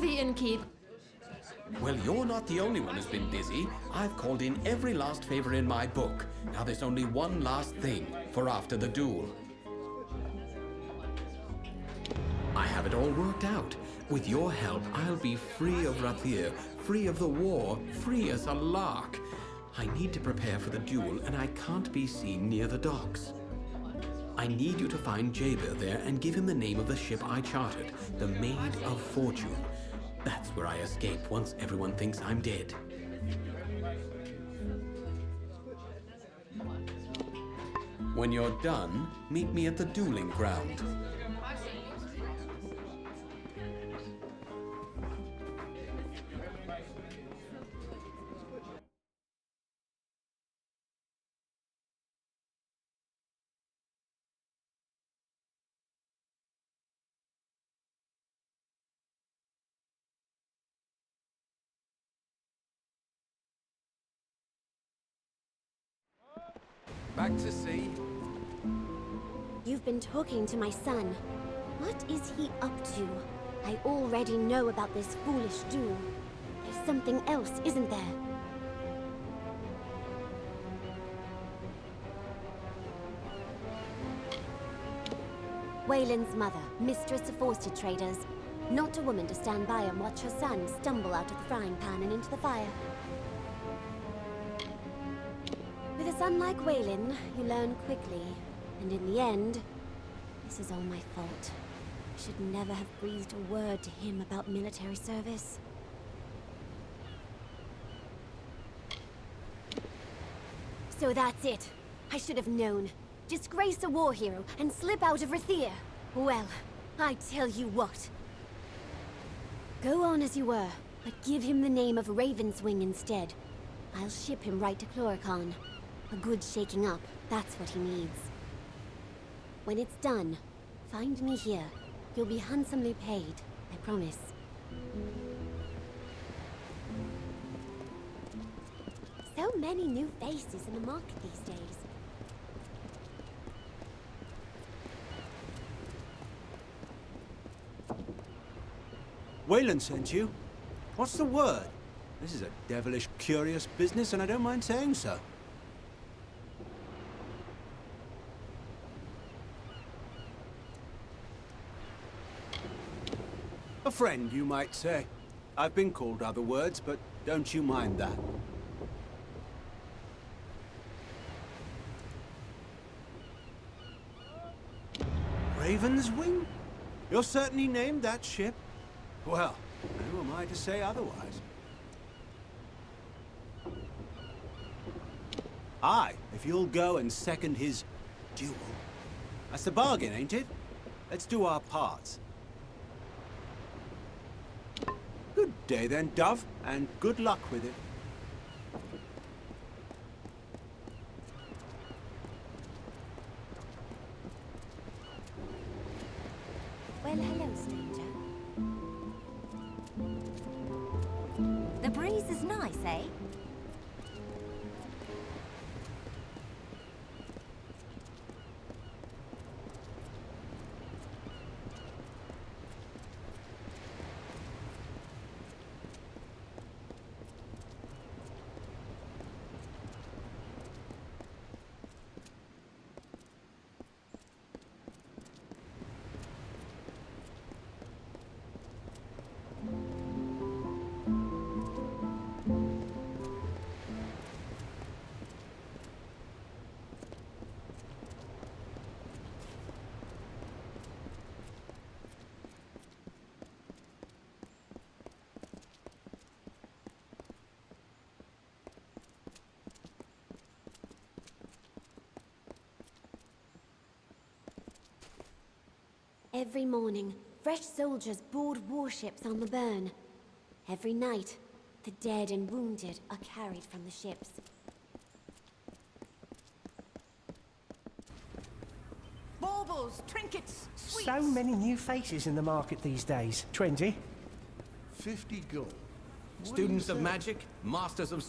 the innkeep. Well, you're not the only one who's been busy. I've called in every last favor in my book. Now there's only one last thing for after the duel. I have it all worked out. With your help, I'll be free of Rathea, free of the war, free as a lark. I need to prepare for the duel, and I can't be seen near the docks. I need you to find Jaber there and give him the name of the ship I chartered, the Maid of Fortune. That's where I escape once everyone thinks I'm dead. When you're done, meet me at the dueling ground. Back to sea. You've been talking to my son. What is he up to? I already know about this foolish duel. There's something else, isn't there? Wayland's mother, mistress of worsted traders. Not a woman to stand by and watch her son stumble out of the frying pan and into the fire. With a son like Wayland, you learn quickly. And in the end, this is all my fault. I should never have breathed a word to him about military service. So that's it. I should have known. Disgrace a war hero and slip out of Rathea. Well, I tell you what. Go on as you were, but give him the name of Ravenswing instead. I'll ship him right to Chloricon. A good shaking up, that's what he needs. When it's done, find me here. You'll be handsomely paid, I promise. So many new faces in the market these days. Wayland sent you? What's the word? This is a devilish curious business, and I don't mind saying so. A friend, you might say. I've been called other words, but don't you mind that. Ravenswing? You're certain he named that ship? Well, who am I to say otherwise? Aye, if you'll go and second his duel. That's the bargain, ain't it? Let's do our parts. Good day then, Dove, and good luck with it. Well, hello, stranger. The breeze is nice, eh? Every morning, fresh soldiers board warships on the burn. Every night, the dead and wounded are carried from the ships. Baubles, trinkets, sweets. So many new faces in the market these days. 20. 50 gold. Students of magic, masters of...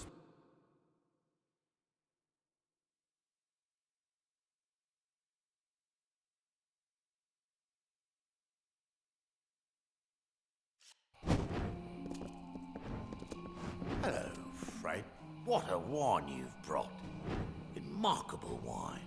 What a wine you've brought. Remarkable wine.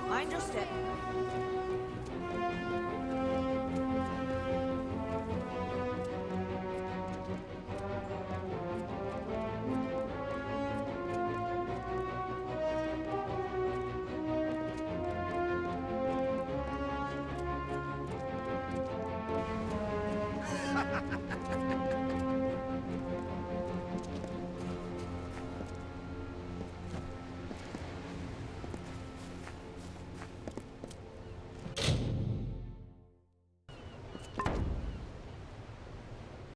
Mind your step.